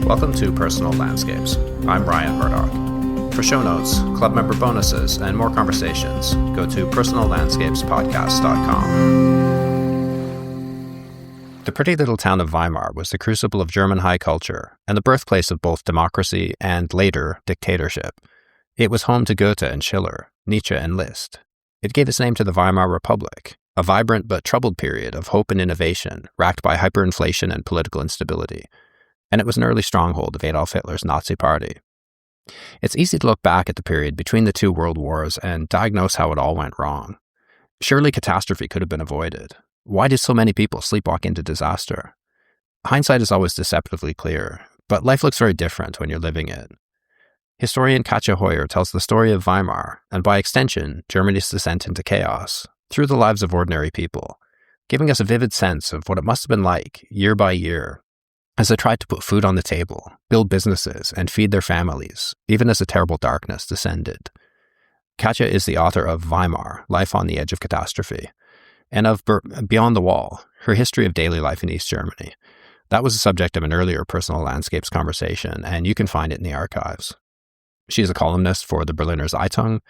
Welcome to Personal Landscapes. I'm Ryan Murdoch. For show notes, club member bonuses, and more conversations, go to personallandscapespodcast.com. The pretty little town of Weimar was the crucible of German high culture and the birthplace of both democracy and, later, dictatorship. It was home to Goethe and Schiller, Nietzsche and Liszt. It gave its name to the Weimar Republic, a vibrant but troubled period of hope and innovation racked by hyperinflation and political instability. And it was an early stronghold of Adolf Hitler's Nazi Party. It's easy to look back at the period between the two world wars and diagnose how it all went wrong. Surely catastrophe could have been avoided. Why did so many people sleepwalk into disaster? Hindsight is always deceptively clear, but life looks very different when you're living it. Historian Katja Hoyer tells the story of Weimar, and by extension, Germany's descent into chaos, through the lives of ordinary people, giving us a vivid sense of what it must have been like, year by year, as they tried to put food on the table, build businesses, and feed their families, even as a terrible darkness descended. Katja is the author of Weimar, Life on the Edge of Catastrophe, and of Beyond the Wall, her history of daily life in East Germany. That was the subject of an earlier Personal Landscapes conversation, and you can find it in the archives. She is a columnist for the Berliner Zeitung,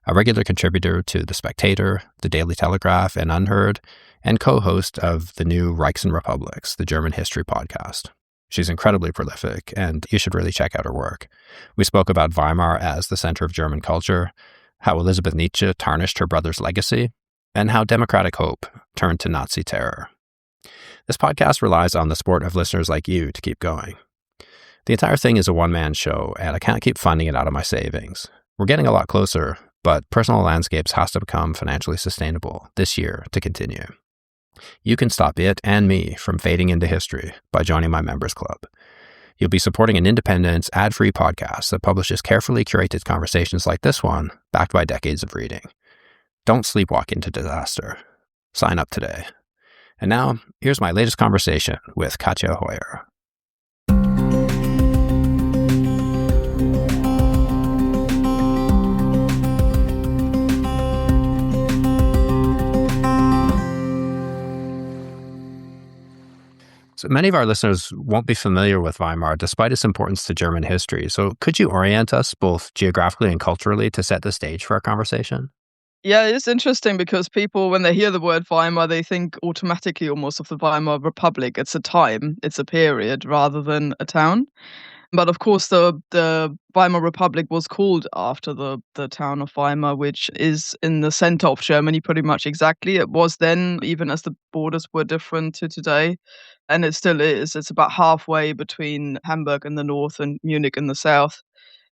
a regular contributor to The Spectator, The Daily Telegraph, and Unheard, and co-host of the new Reichs and Republics, the German history podcast. She's incredibly prolific, and you should really check out her work. We spoke about Weimar as the center of German culture, how Elizabeth Nietzsche tarnished her brother's legacy, and how democratic hope turned to Nazi terror. This podcast relies on the support of listeners like you to keep going. The entire thing is a one-man show, and I can't keep funding it out of my savings. We're getting a lot closer, but Personal Landscapes has to become financially sustainable this year to continue. You can stop it and me from fading into history by joining my members club. You'll be supporting an independent, ad-free podcast that publishes carefully curated conversations like this one, backed by decades of reading. Don't sleepwalk into disaster. Sign up today. And now, here's my latest conversation with Katja Hoyer. So many of our listeners won't be familiar with Weimar, despite its importance to German history. So could you orient us both geographically and culturally to set the stage for our conversation? Yeah, it's interesting because people, when they hear the word Weimar, they think automatically almost of the Weimar Republic. It's a time, it's a period, rather than a town. But of course, the Weimar Republic was called after the town of Weimar, which is in the center of Germany pretty much exactly. It was then, even as the borders were different to today, and it still is. It's about halfway between Hamburg in the north and Munich in the south.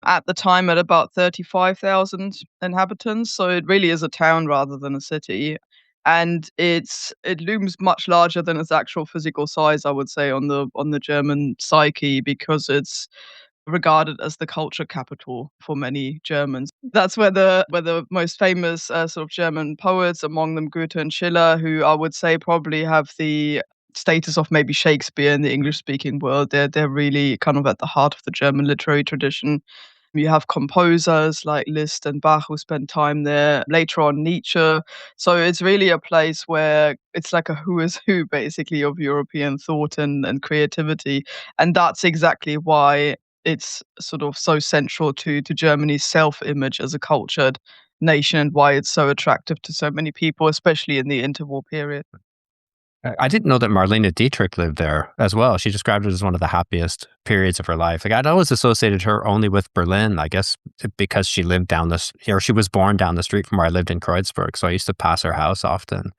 At the time, at about 35,000 inhabitants, so it really is a town rather than a city. And it looms much larger than its actual physical size, I would say, on the German psyche, because it's regarded as the culture capital for many Germans. That's where the most famous sort of German poets, among them Goethe and Schiller, who I would say probably have the status of maybe Shakespeare in the English-speaking world. They're really kind of at the heart of the German literary tradition. You have composers like Liszt and Bach who spent time there. Later on, Nietzsche. So it's really a place where it's like a who is who, basically, of European thought and creativity. And that's exactly why it's sort of so central to Germany's self-image as a cultured nation, and why it's so attractive to so many people, especially in the interwar period. I didn't know that Marlene Dietrich lived there as well. She described it as one of the happiest periods of her life. Like, I'd always associated her only with Berlin, I guess, because she lived she was born down the street from where I lived in Kreuzberg. So I used to pass her house often.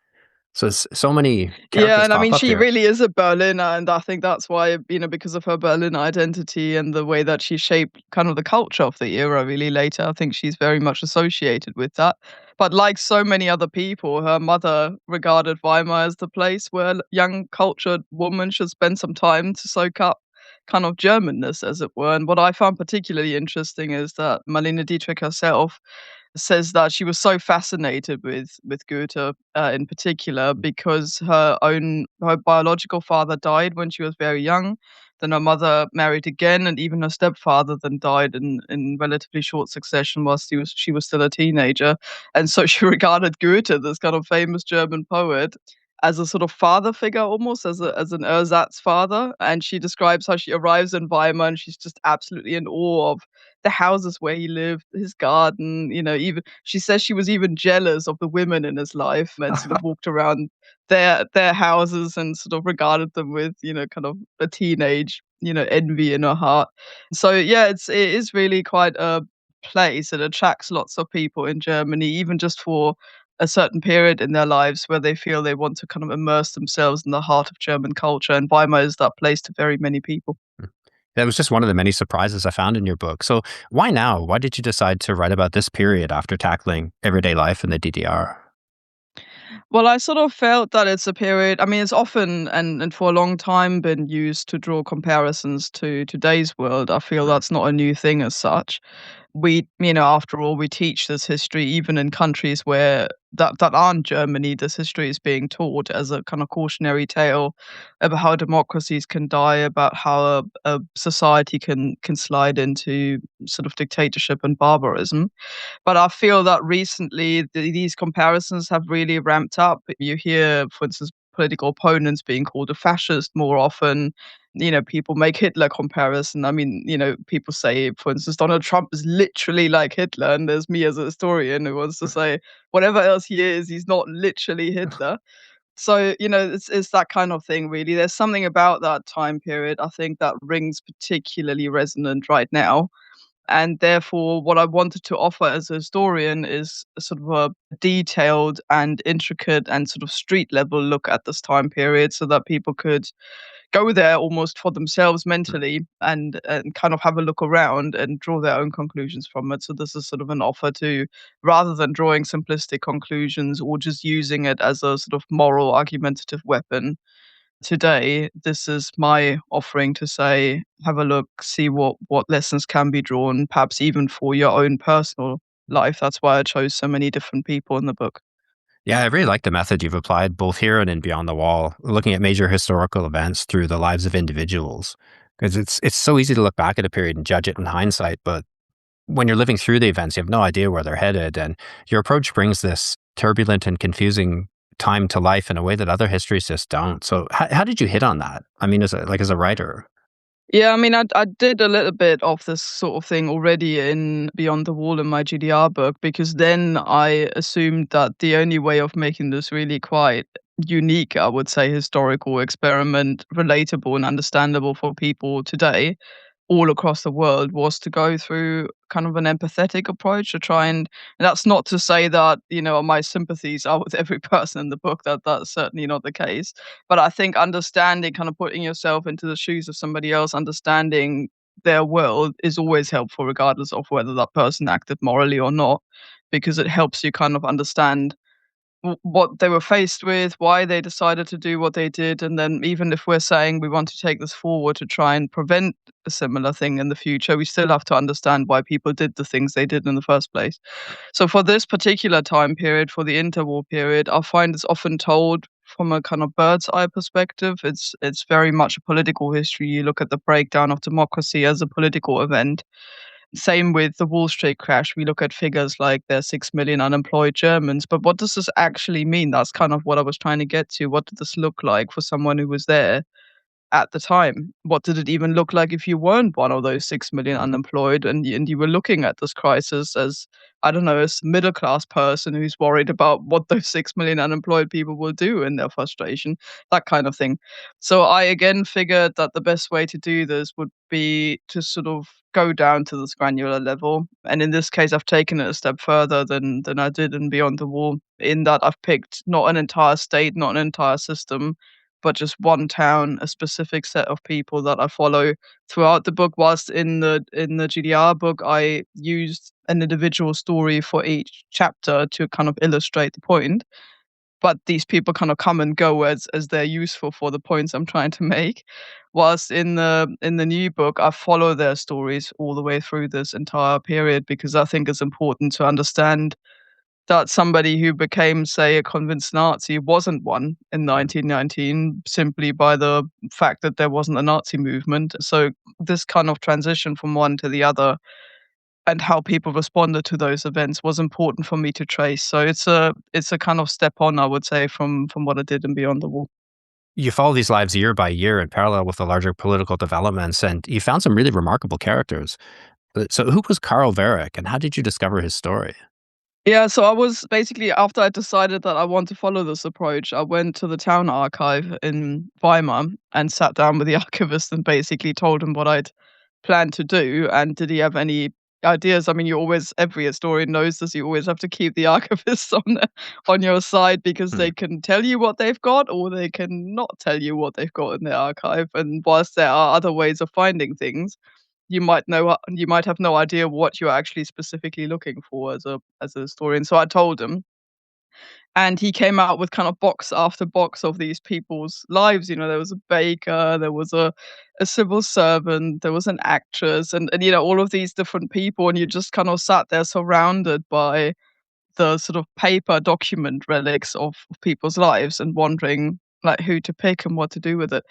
So it's so many characters. Yeah, and I mean, she here. really is a Berliner, and I think that's why, because of her Berlin identity and the way that she shaped kind of the culture of the era really later, I think she's very much associated with that. But like so many other people, her mother regarded Weimar as the place where young cultured women should spend some time to soak up kind of Germanness, as it were. And what I found particularly interesting is that Marlene Dietrich herself says that she was so fascinated with Goethe in particular because her biological father died when she was very young. Then her mother married again, and even her stepfather then died in relatively short succession whilst she was still a teenager. And so she regarded Goethe, this kind of famous German poet, as a sort of father figure, almost as an Ersatzfather, and she describes how she arrives in Weimar and she's just absolutely in awe of the houses where he lived, his garden, even she says she was even jealous of the women in his life and sort of walked around their houses and sort of regarded them with, kind of a teenage, envy in her heart. So yeah, it is really quite a place. It attracts lots of people in Germany, even just for a certain period in their lives where they feel they want to kind of immerse themselves in the heart of German culture, and Weimar is that place to very many people. That was just one of the many surprises I found in your book. So why now? Why did you decide to write about this period after tackling everyday life in the DDR? Well, I sort of felt that it's a period. I mean, it's often and for a long time been used to draw comparisons to today's world. I feel that's not a new thing as such. After all, we teach this history even in countries where that aren't Germany. This history is being taught as a kind of cautionary tale about how democracies can die, about how a society can slide into sort of dictatorship and barbarism. But I feel that recently these comparisons have really ramped up. You hear, for instance, political opponents being called a fascist more often. People make Hitler comparison. I mean, people say, for instance, Donald Trump is literally like Hitler, and there's me as a historian who wants to say whatever else he is, he's not literally Hitler. So, it's that kind of thing, really. There's something about that time period, I think, that rings particularly resonant right now. And therefore, what I wanted to offer as a historian is a sort of a detailed and intricate and sort of street level look at this time period so that people could go there almost for themselves mentally and kind of have a look around and draw their own conclusions from it. So this is sort of an offer to, rather than drawing simplistic conclusions or just using it as a sort of moral argumentative weapon, today, this is my offering to say, have a look, see what lessons can be drawn, perhaps even for your own personal life. That's why I chose so many different people in the book. Yeah, I really like the method you've applied both here and in Beyond the Wall, looking at major historical events through the lives of individuals. Because it's so easy to look back at a period and judge it in hindsight, but when you're living through the events, you have no idea where they're headed. And your approach brings this turbulent and confusing time to life in a way that other histories just don't. So how did you hit on that? I mean, as a writer? Yeah, I mean, I did a little bit of this sort of thing already in Beyond the Wall in my GDR book, because then I assumed that the only way of making this really quite unique, I would say, historical experiment relatable and understandable for people today all across the world was to go through kind of an empathetic approach to try and that's not to say that, my sympathies are with every person in the book, that's certainly not the case. But I think understanding, kind of putting yourself into the shoes of somebody else, understanding their world is always helpful, regardless of whether that person acted morally or not, because it helps you kind of understand what they were faced with, why they decided to do what they did, and then even if we're saying we want to take this forward to try and prevent a similar thing in the future, we still have to understand why people did the things they did in the first place. So for this particular time period, for the interwar period, I find it's often told from a kind of bird's eye perspective. It's very much a political history. You look at the breakdown of democracy as a political event. Same with the Wall Street crash. We look at figures like there's 6 million unemployed Germans, but what does this actually mean? That's kind of what I was trying to get to. What did this look like for someone who was there at the time? What did it even look like if you weren't one of those 6 million unemployed and you were looking at this crisis as, I don't know, as a middle class person who's worried about what those 6 million unemployed people will do in their frustration, that kind of thing. So I again figured that the best way to do this would be to sort of go down to this granular level. And in this case, I've taken it a step further than I did in Beyond the Wall, in that I've picked not an entire state, not an entire system, but just one town, a specific set of people that I follow throughout the book. Whilst in the GDR book, I used an individual story for each chapter to kind of illustrate the point. But these people kind of come and go as they're useful for the points I'm trying to make. Whilst in the new book, I follow their stories all the way through this entire period, because I think it's important to understand that somebody who became, say, a convinced Nazi wasn't one in 1919 simply by the fact that there wasn't a Nazi movement. So this kind of transition from one to the other and how people responded to those events was important for me to trace. So it's a kind of step on, I would say, from what I did in Beyond the Wall. You follow these lives year by year in parallel with the larger political developments, and you found some really remarkable characters. So, who was Karl Varick, and how did you discover his story? Yeah, so I was basically, after I decided that I want to follow this approach, I went to the town archive in Weimar and sat down with the archivist and basically told him what I'd planned to do. And did he have any ideas? I mean, you always, every historian knows this, you always have to keep the archivists on your side, because Hmm. they can tell you what they've got or they can not tell you what they've got in their archive. And whilst there are other ways of finding things, you might have no idea what you're actually specifically looking for as a historian. So I told him, and he came out with kind of box after box of these people's lives. You know, there was a baker, there was a civil servant, there was an actress, and all of these different people, and you just kind of sat there surrounded by the sort of paper document relics of people's lives and wondering like who to pick and what to do with it.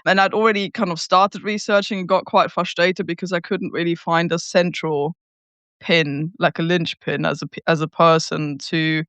And I'd already kind of started researching and got quite frustrated because I couldn't really find a central pin, like a linchpin as a person to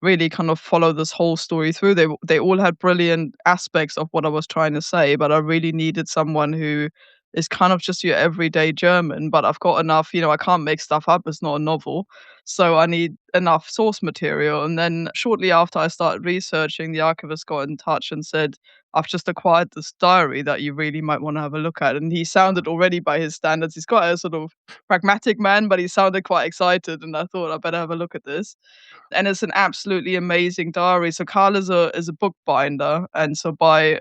really kind of follow this whole story through. They all had brilliant aspects of what I was trying to say, but I really needed someone who is kind of just your everyday German. But I've got enough, I can't make stuff up. It's not a novel, so I need enough source material. And then shortly after I started researching, the archivist got in touch and said, "I've just acquired this diary that you really might want to have a look at." And he sounded, already by his standards, he's quite a sort of pragmatic man, but he sounded quite excited. And I thought I better have a look at this, and it's an absolutely amazing diary. So Carl is a bookbinder, and so by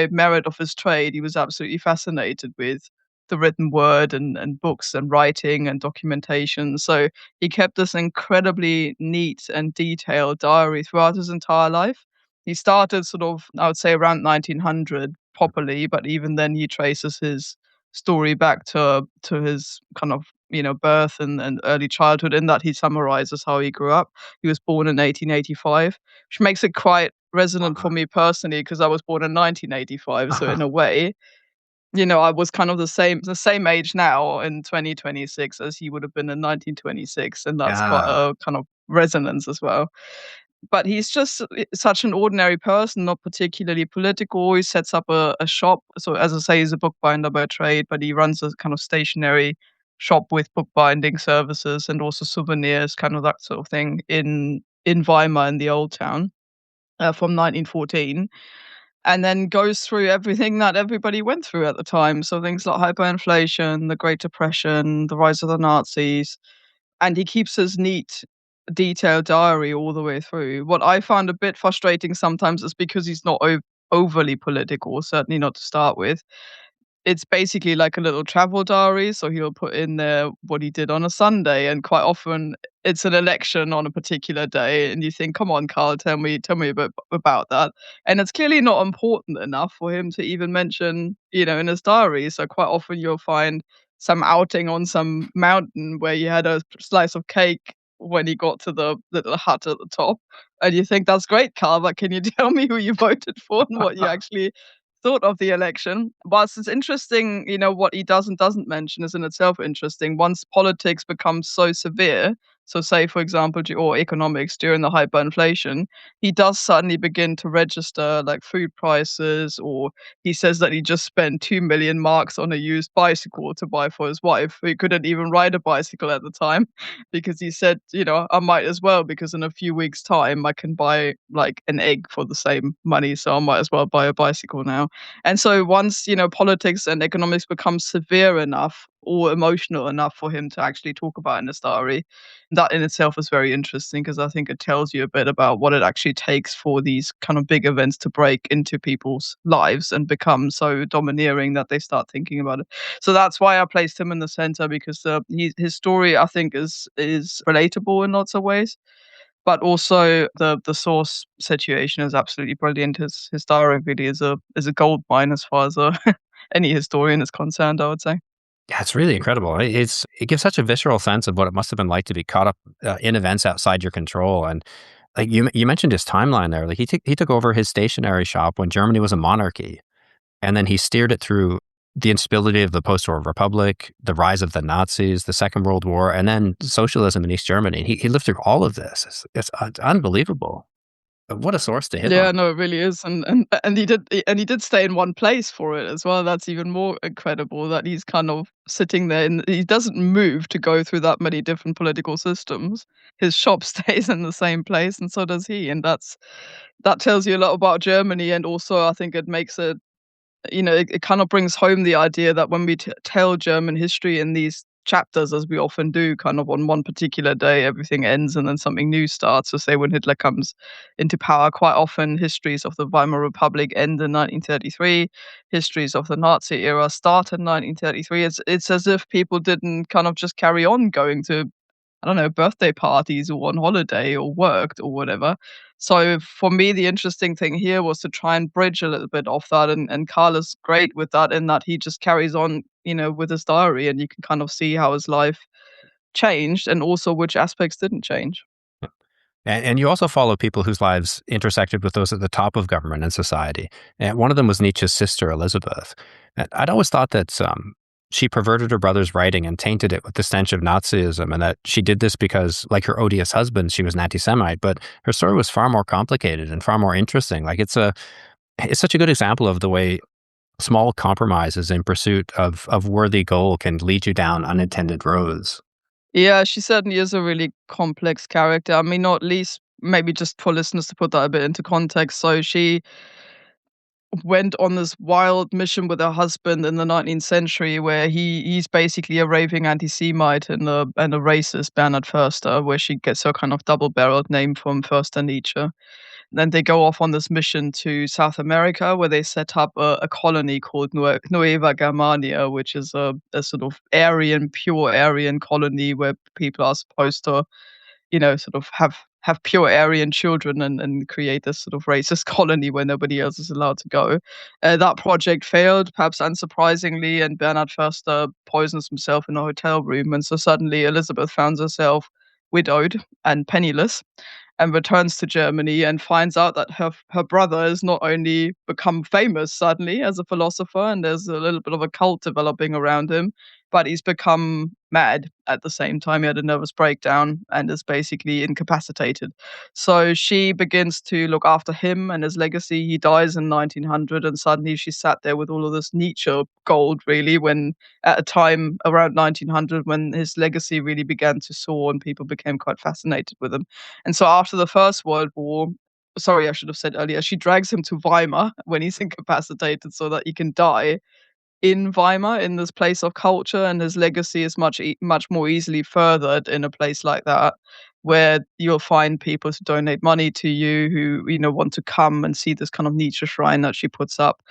merit of his trade, he was absolutely fascinated with the written word and books and writing and documentation. So he kept this incredibly neat and detailed diary throughout his entire life. He started sort of, I would say, around 1900 properly, but even then he traces his story back to his kind of birth and early childhood, in that he summarizes how he grew up. He was born in 1885, which makes it quite resonant for Wow. me personally because I was born in 1985. So in a way, I was kind of the same age now in 2026 as he would have been in 1926, and that's quite Yeah. a kind of resonance as well. But he's just such an ordinary person, not particularly political. He sets up a shop. So as I say, he's a bookbinder by trade, but he runs a kind of stationary shop with bookbinding services and also souvenirs, kind of that sort of thing, in Weimar, in the old town, from 1914. And then goes through everything that everybody went through at the time. So things like hyperinflation, the Great Depression, the rise of the Nazis, and he keeps his neat, detailed diary all the way through. What I found a bit frustrating sometimes is because he's not overly political, certainly not to start with. It's basically like a little travel diary, so he'll put in there what he did on a Sunday, and quite often it's an election on a particular day, and you think, "Come on, Carl, tell me a bit about that." And it's clearly not important enough for him to even mention, in his diary. So quite often you'll find some outing on some mountain where you had a slice of cake when he got to the little hut at the top, and you think, "That's great, Carl, but can you tell me who you voted for and what you actually thought of the election?" Whilst it's interesting, what he does and doesn't mention is in itself interesting. Once politics becomes so severe, so say for example, or economics during the hyperinflation, he does suddenly begin to register like food prices, or he says that he just spent 2 million marks on a used bicycle to buy for his wife, who couldn't even ride a bicycle at the time, because he said, I might as well, because in a few weeks' time I can buy like an egg for the same money, so I might as well buy a bicycle now. And so once, politics and economics become severe enough or emotional enough for him to actually talk about in his diary, that in itself is very interesting, because I think it tells you a bit about what it actually takes for these kind of big events to break into people's lives and become so domineering that they start thinking about it. So that's why I placed him in the center, because his story, I think, is relatable in lots of ways, but also the source situation is absolutely brilliant. His diary really is a gold mine as far as any historian is concerned, I would say. Yeah, it's really incredible. It gives such a visceral sense of what it must have been like to be caught up in events outside your control. And like you mentioned his timeline there. Like he took over his stationery shop when Germany was a monarchy, and then he steered it through the instability of the post-war republic, the rise of the Nazis, the Second World War, and then socialism in East Germany. He lived through all of this. It's unbelievable. What a source to hit Yeah, on. no, it really is, and he did stay in one place for it as well. That's even more incredible that he's kind of sitting there, and he doesn't move to go through that many different political systems. His shop stays in the same place, and so does he, and that tells you a lot about Germany, and also I think it makes it it kind of brings home the idea that when we tell German history in these chapters, as we often do, kind of on one particular day, everything ends and then something new starts. So, say when Hitler comes into power, quite often histories of the Weimar Republic end in 1933, histories of the Nazi era start in 1933. It's as if people didn't kind of just carry on going to, I don't know, birthday parties or on holiday or worked or whatever. So for me, the interesting thing here was to try and bridge a little bit of that, and Carl is great with that in that he just carries on, with his diary, and you can kind of see how his life changed and also which aspects didn't change. And you also follow people whose lives intersected with those at the top of government and society. And one of them was Nietzsche's sister, Elizabeth. And I'd always thought that she perverted her brother's writing and tainted it with the stench of Nazism, and that she did this because, like her odious husband, she was an anti-Semite. But her story was far more complicated and far more interesting. Like it's such a good example of the way small compromises in pursuit of worthy goal can lead you down unintended roads. Yeah, she certainly is a really complex character. I mean, not least maybe just for listeners to put that a bit into context. So she went on this wild mission with her husband in the 19th century where he's basically a raving anti-Semite and a racist, Bernhard Förster, where she gets her kind of double-barreled name from Förster Nietzsche. Then they go off on this mission to South America where they set up a colony called Nueva Germania, which is a sort of Aryan, pure Aryan colony where people are supposed to, sort of have pure Aryan children and create this sort of racist colony where nobody else is allowed to go. That project failed, perhaps unsurprisingly, and Bernhard Förster poisons himself in a hotel room, and so suddenly Elizabeth finds herself widowed and penniless and returns to Germany and finds out that her brother has not only become famous suddenly as a philosopher, and there's a little bit of a cult developing around him, but he's become mad at the same time. He had a nervous breakdown and is basically incapacitated. So she begins to look after him and his legacy. He dies in 1900, and suddenly she sat there with all of this Nietzsche gold, really, when at a time around 1900 when his legacy really began to soar and people became quite fascinated with him. And so after the First World War, sorry, I should have said earlier, she drags him to Weimar when he's incapacitated so that he can die in Weimar, in this place of culture, and his legacy is much more easily furthered in a place like that, where you'll find people to donate money to you who, want to come and see this kind of Nietzsche shrine that she puts up.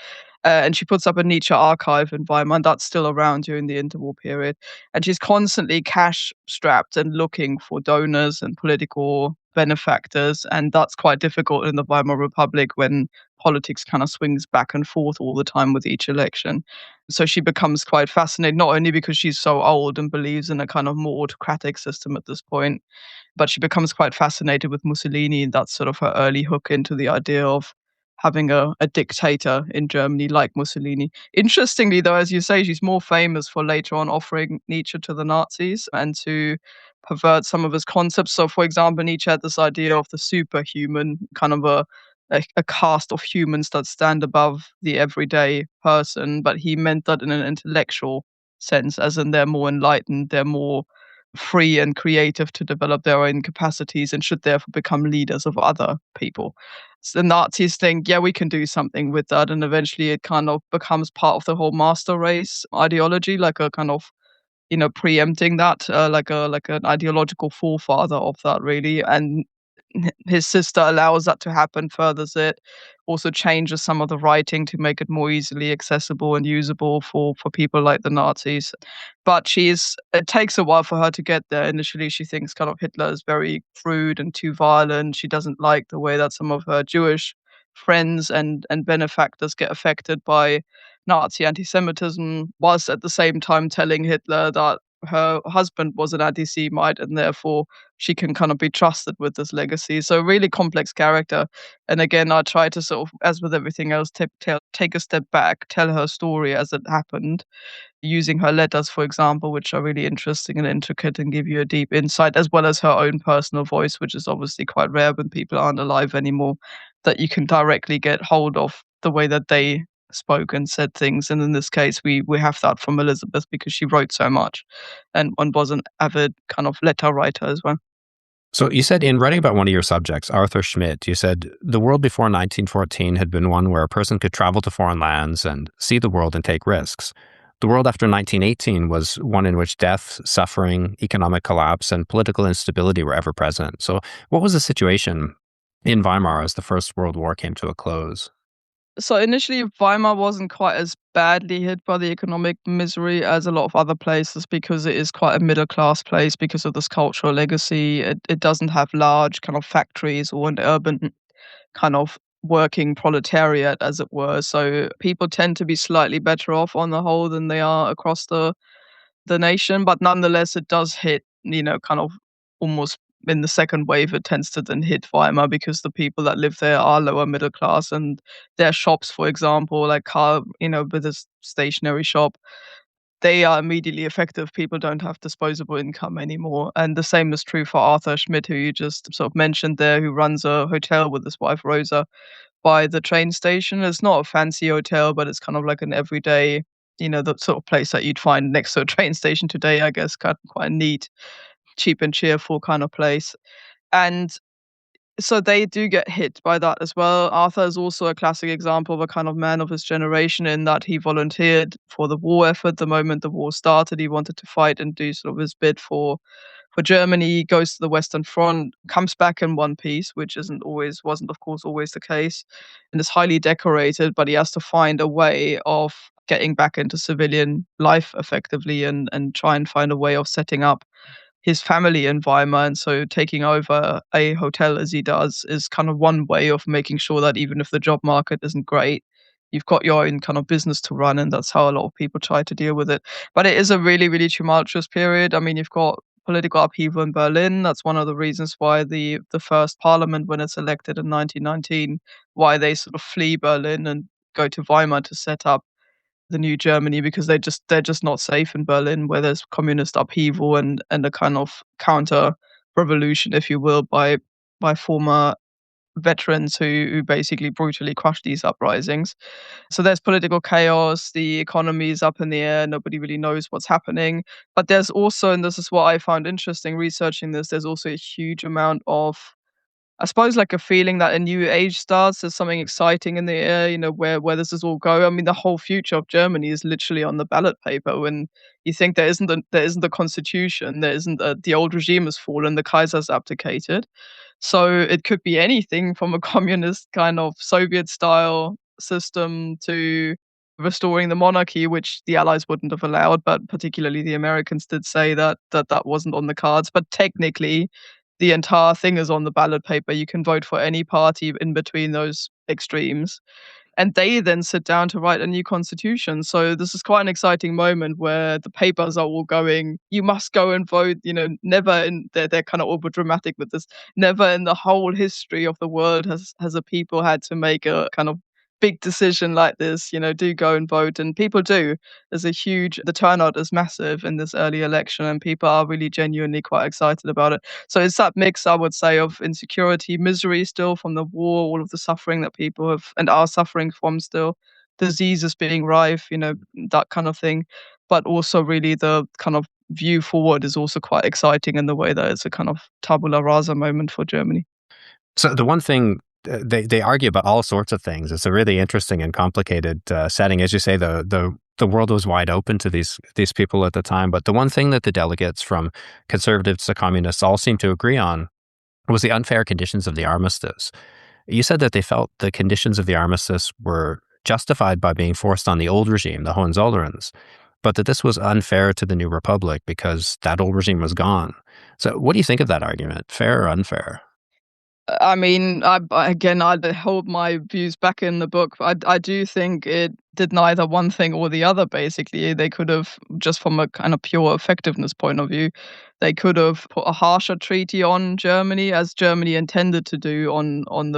And she puts up a Nietzsche archive in Weimar, and that's still around during the interwar period. And she's constantly cash strapped and looking for donors and political benefactors. And that's quite difficult in the Weimar Republic when politics kind of swings back and forth all the time with each election. So she becomes quite fascinated, not only because she's so old and believes in a kind of more autocratic system at this point, but she becomes quite fascinated with Mussolini. And that's sort of her early hook into the idea of having a dictator in Germany like Mussolini. Interestingly, though, as you say, she's more famous for later on offering Nietzsche to the Nazis and to pervert some of his concepts. So, for example, Nietzsche had this idea of the superhuman, kind of a caste of humans that stand above the everyday person, but he meant that in an intellectual sense, as in they're more enlightened, they're more free and creative to develop their own capacities and should therefore become leaders of other people. So the Nazis think, yeah, we can do something with that, and eventually it kind of becomes part of the whole master race ideology, like a kind of preempting that, like an ideological forefather of that, really. And his sister allows that to happen, furthers it, also changes some of the writing to make it more easily accessible and usable for people like the Nazis. But it takes a while for her to get there. Initially, she thinks kind of Hitler is very crude and too violent. She doesn't like the way that some of her Jewish friends and benefactors get affected by Nazi anti-Semitism, whilst at the same time telling Hitler that her husband was an anti-Semite, and therefore she can kind of be trusted with this legacy. So really complex character. And again, I try to sort of, as with everything else, take a step back, tell her story as it happened, using her letters, for example, which are really interesting and intricate and give you a deep insight, as well as her own personal voice, which is obviously quite rare when people aren't alive anymore, that you can directly get hold of the way that they spoke and said things. And in this case, we have that from Elizabeth because she wrote so much and was an avid kind of letter writer as well. So you said in writing about one of your subjects, Arthur Schmidt, you said the world before 1914 had been one where a person could travel to foreign lands and see the world and take risks. The world after 1918 was one in which death, suffering, economic collapse, and political instability were ever present. So what was the situation in Weimar as the First World War came to a close? So initially, Weimar wasn't quite as badly hit by the economic misery as a lot of other places because it is quite a middle class place because of this cultural legacy. It doesn't have large kind of factories or an urban kind of working proletariat, as it were. So people tend to be slightly better off on the whole than they are across the nation. But nonetheless, it does hit, kind of almost in the second wave, it tends to then hit Weimar because the people that live there are lower middle class, and their shops, for example, like with a stationery shop, they are immediately effective. People don't have disposable income anymore. And the same is true for Arthur Schmidt, who you just sort of mentioned there, who runs a hotel with his wife Rosa by the train station. It's not a fancy hotel, but it's kind of like an everyday, the sort of place that you'd find next to a train station today, I guess, quite a neat, cheap and cheerful kind of place. And so they do get hit by that as well. Arthur is also a classic example of a kind of man of his generation in that he volunteered for the war effort the moment the war started. He wanted to fight and do sort of his bit for Germany. He goes to the Western Front, comes back in one piece, which wasn't of course always the case, and is highly decorated, but he has to find a way of getting back into civilian life effectively and try and find a way of setting up his family in Weimar. And so taking over a hotel as he does is kind of one way of making sure that even if the job market isn't great, you've got your own kind of business to run. And that's how a lot of people try to deal with it. But it is a really, really tumultuous period. I mean, you've got political upheaval in Berlin. That's one of the reasons why the first parliament, when it's elected in 1919, why they sort of flee Berlin and go to Weimar to set up the new Germany, because they're just not safe in Berlin, where there's communist upheaval and a kind of counter revolution, if you will, by former veterans who basically brutally crushed these uprisings. So there's political chaos, the economy is up in the air, nobody really knows what's happening. But there's also, and this is what I found interesting researching this, there's also a huge amount of, I suppose, like a feeling that a new age starts. There's something exciting in the air, where does this all go? I mean, the whole future of Germany is literally on the ballot paper. When you think there isn't a constitution, there isn't the old regime has fallen, the Kaiser's abdicated. So it could be anything from a communist kind of Soviet style system to restoring the monarchy, which the Allies wouldn't have allowed, but particularly the Americans did say that wasn't on the cards. But technically, the entire thing is on the ballot paper. You can vote for any party in between those extremes. And they then sit down to write a new constitution. So this is quite an exciting moment where the papers are all going, you must go and vote, never in, they're kind of over dramatic with this. Never in the whole history of the world has a people had to make a kind of big decision like this, do go and vote. And people do. The turnout is massive in this early election, and people are really genuinely quite excited about it. So it's that mix, I would say, of insecurity, misery still from the war, all of the suffering that people have and are suffering from still, diseases being rife, that kind of thing. But also really the kind of view forward is also quite exciting in the way that it's a kind of tabula rasa moment for Germany. So the one thing they argue about all sorts of things. It's a really interesting and complicated setting. As you say, the world was wide open to these people at the time. But the one thing that the delegates from conservatives to communists all seemed to agree on was the unfair conditions of the armistice. You said that they felt the conditions of the armistice were justified by being forced on the old regime, the Hohenzollerns, but that this was unfair to the new republic because that old regime was gone. So what do you think of that argument? Fair or unfair? I mean, again, I'd hold my views back in the book. I do think it did neither one thing or the other, basically. They could have, just from a kind of pure effectiveness point of view, they could have put a harsher treaty on Germany, as Germany intended to do on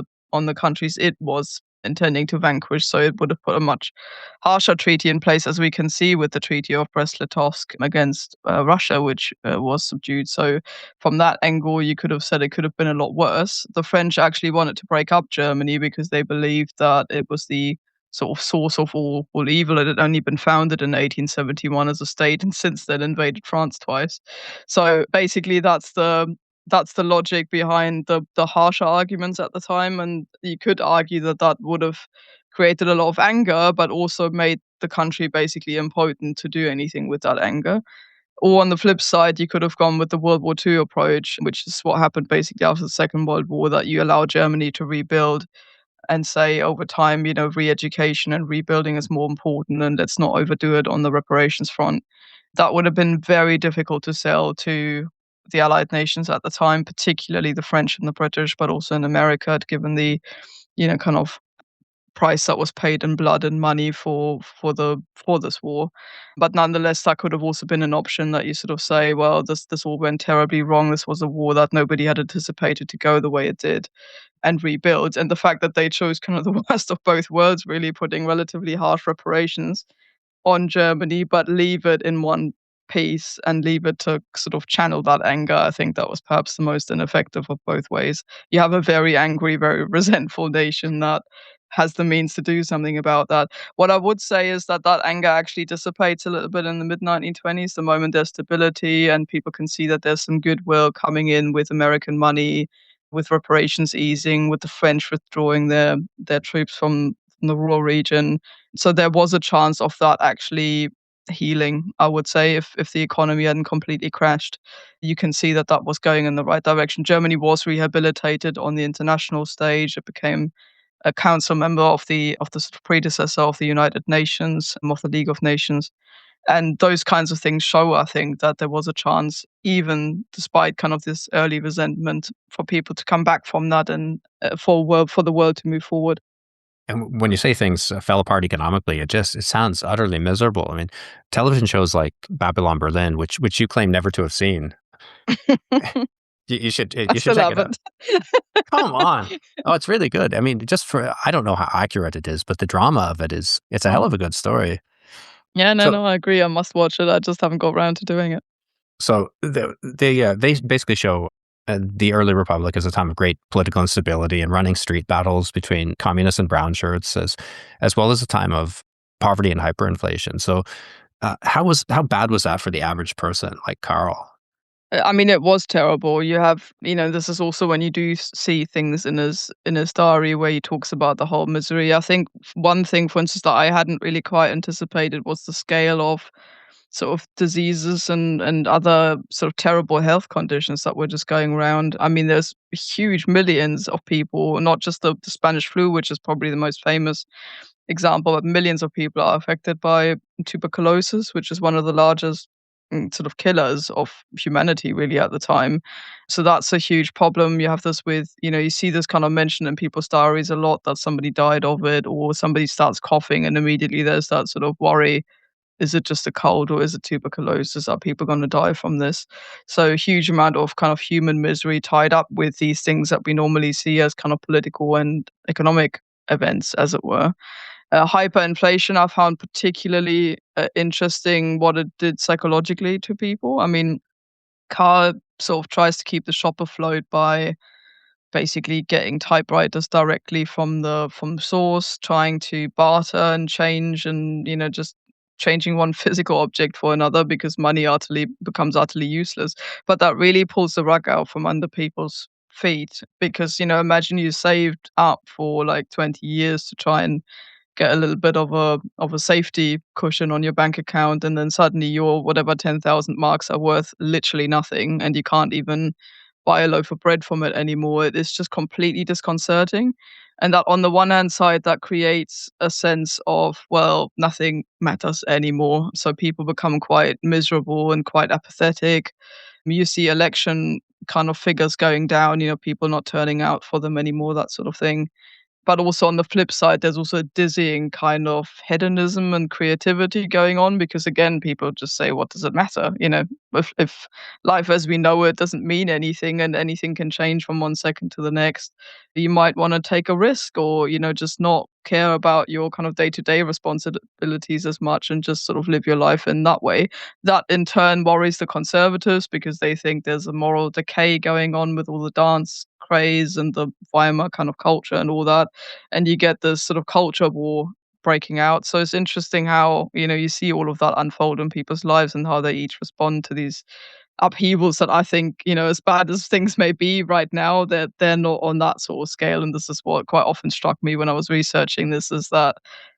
the countries it was intending to vanquish. So it would have put a much harsher treaty in place, as we can see with the Treaty of Brest-Litovsk against Russia, which was subdued. So from that angle, you could have said it could have been a lot worse. The French actually wanted to break up Germany because they believed that it was the sort of source of all evil. It had only been founded in 1871 as a state, and since then invaded France twice. So basically, that's the logic behind the harsher arguments at the time, and you could argue that that would have created a lot of anger, but also made the country basically impotent to do anything with that anger. Or on the flip side, you could have gone with the World War II approach, which is what happened basically after the Second World War, that you allow Germany to rebuild and say over time, re-education and rebuilding is more important, and let's not overdo it on the reparations front. That would have been very difficult to sell to the Allied nations at the time, particularly the French and the British, but also in America, given the, kind of price that was paid in blood and money for this war. But nonetheless, that could have also been an option, that you sort of say, well, this all went terribly wrong. This was a war that nobody had anticipated to go the way it did, and rebuild. And the fact that they chose kind of the worst of both worlds, really putting relatively harsh reparations on Germany, but leave it in one piece and leave it to sort of channel that anger. I think that was perhaps the most ineffective of both ways. You have a very angry, very resentful nation that has the means to do something about that. What I would say is that that anger actually dissipates a little bit in the mid 1920s, the moment there's stability and people can see that there's some goodwill coming in with American money, with reparations easing, with the French withdrawing their troops from the rural region. So there was a chance of that actually healing, I would say, if the economy hadn't completely crashed. You can see that that was going in the right direction. Germany was rehabilitated on the international stage. It became a council member of the sort of predecessor of the United Nations, of the League of Nations. And those kinds of things show, I think, that there was a chance, even despite kind of this early resentment, for people to come back from that, and for the world to move forward. And when you say things fell apart economically, it sounds utterly miserable. I mean, television shows like Babylon Berlin, which you claim never to have seen. I You should still check it out. haven't. Come on. Oh, it's really good. I mean, I don't know how accurate it is, but the drama of it's a hell Oh. of a good story. Yeah, no, So, no, I agree. I must watch it. I just haven't got around to doing it. they basically show the early republic as a time of great political instability and running street battles between communists and brown shirts, as well as a time of poverty and hyperinflation. So, how bad was that for the average person like Carl? I mean, it was terrible. You have, this is also when you do see things in his diary where he talks about the whole misery. I think one thing, for instance, that I hadn't really quite anticipated was the scale of sort of diseases and other sort of terrible health conditions that were just going around. I mean, there's huge millions of people, not just the Spanish flu, which is probably the most famous example, but millions of people are affected by tuberculosis, which is one of the largest sort of killers of humanity really at the time. So that's a huge problem. You have this with, you see this kind of mentioned in people's diaries a lot, that somebody died of it, or somebody starts coughing and immediately there's that sort of worry. Is it just a cold or is it tuberculosis? Are people going to die from this? So a huge amount of kind of human misery tied up with these things that we normally see as kind of political and economic events, as it were. Hyperinflation, I found particularly interesting what it did psychologically to people. I mean, Carl sort of tries to keep the shop afloat by basically getting typewriters directly from source, trying to barter and change, and just changing one physical object for another, because money becomes utterly useless. But that really pulls the rug out from under people's feet, because imagine you saved up for like 20 years to try and get a little bit of a safety cushion on your bank account, and then suddenly your whatever 10,000 marks are worth literally nothing, and you can't even buy a loaf of bread from it anymore. It is just completely disconcerting. And that, on the one hand side, that creates a sense of, well, nothing matters anymore. So people become quite miserable and quite apathetic. You see election kind of figures going down, people not turning out for them anymore, that sort of thing. But also on the flip side, there's also a dizzying kind of hedonism and creativity going on because again, people just say, what does it matter? If life as we know it doesn't mean anything and anything can change from one second to the next, you might want to take a risk or, just not care about your kind of day-to-day responsibilities as much and just sort of live your life in that way. That in turn worries the conservatives because they think there's a moral decay going on with all the dance craze and the Weimar kind of culture and all that. And you get this sort of culture war breaking out. So it's interesting how, you see all of that unfold in people's lives and how they each respond to these upheavals that I think, as bad as things may be right now, they're not on that sort of scale. And this is what quite often struck me when I was researching this is that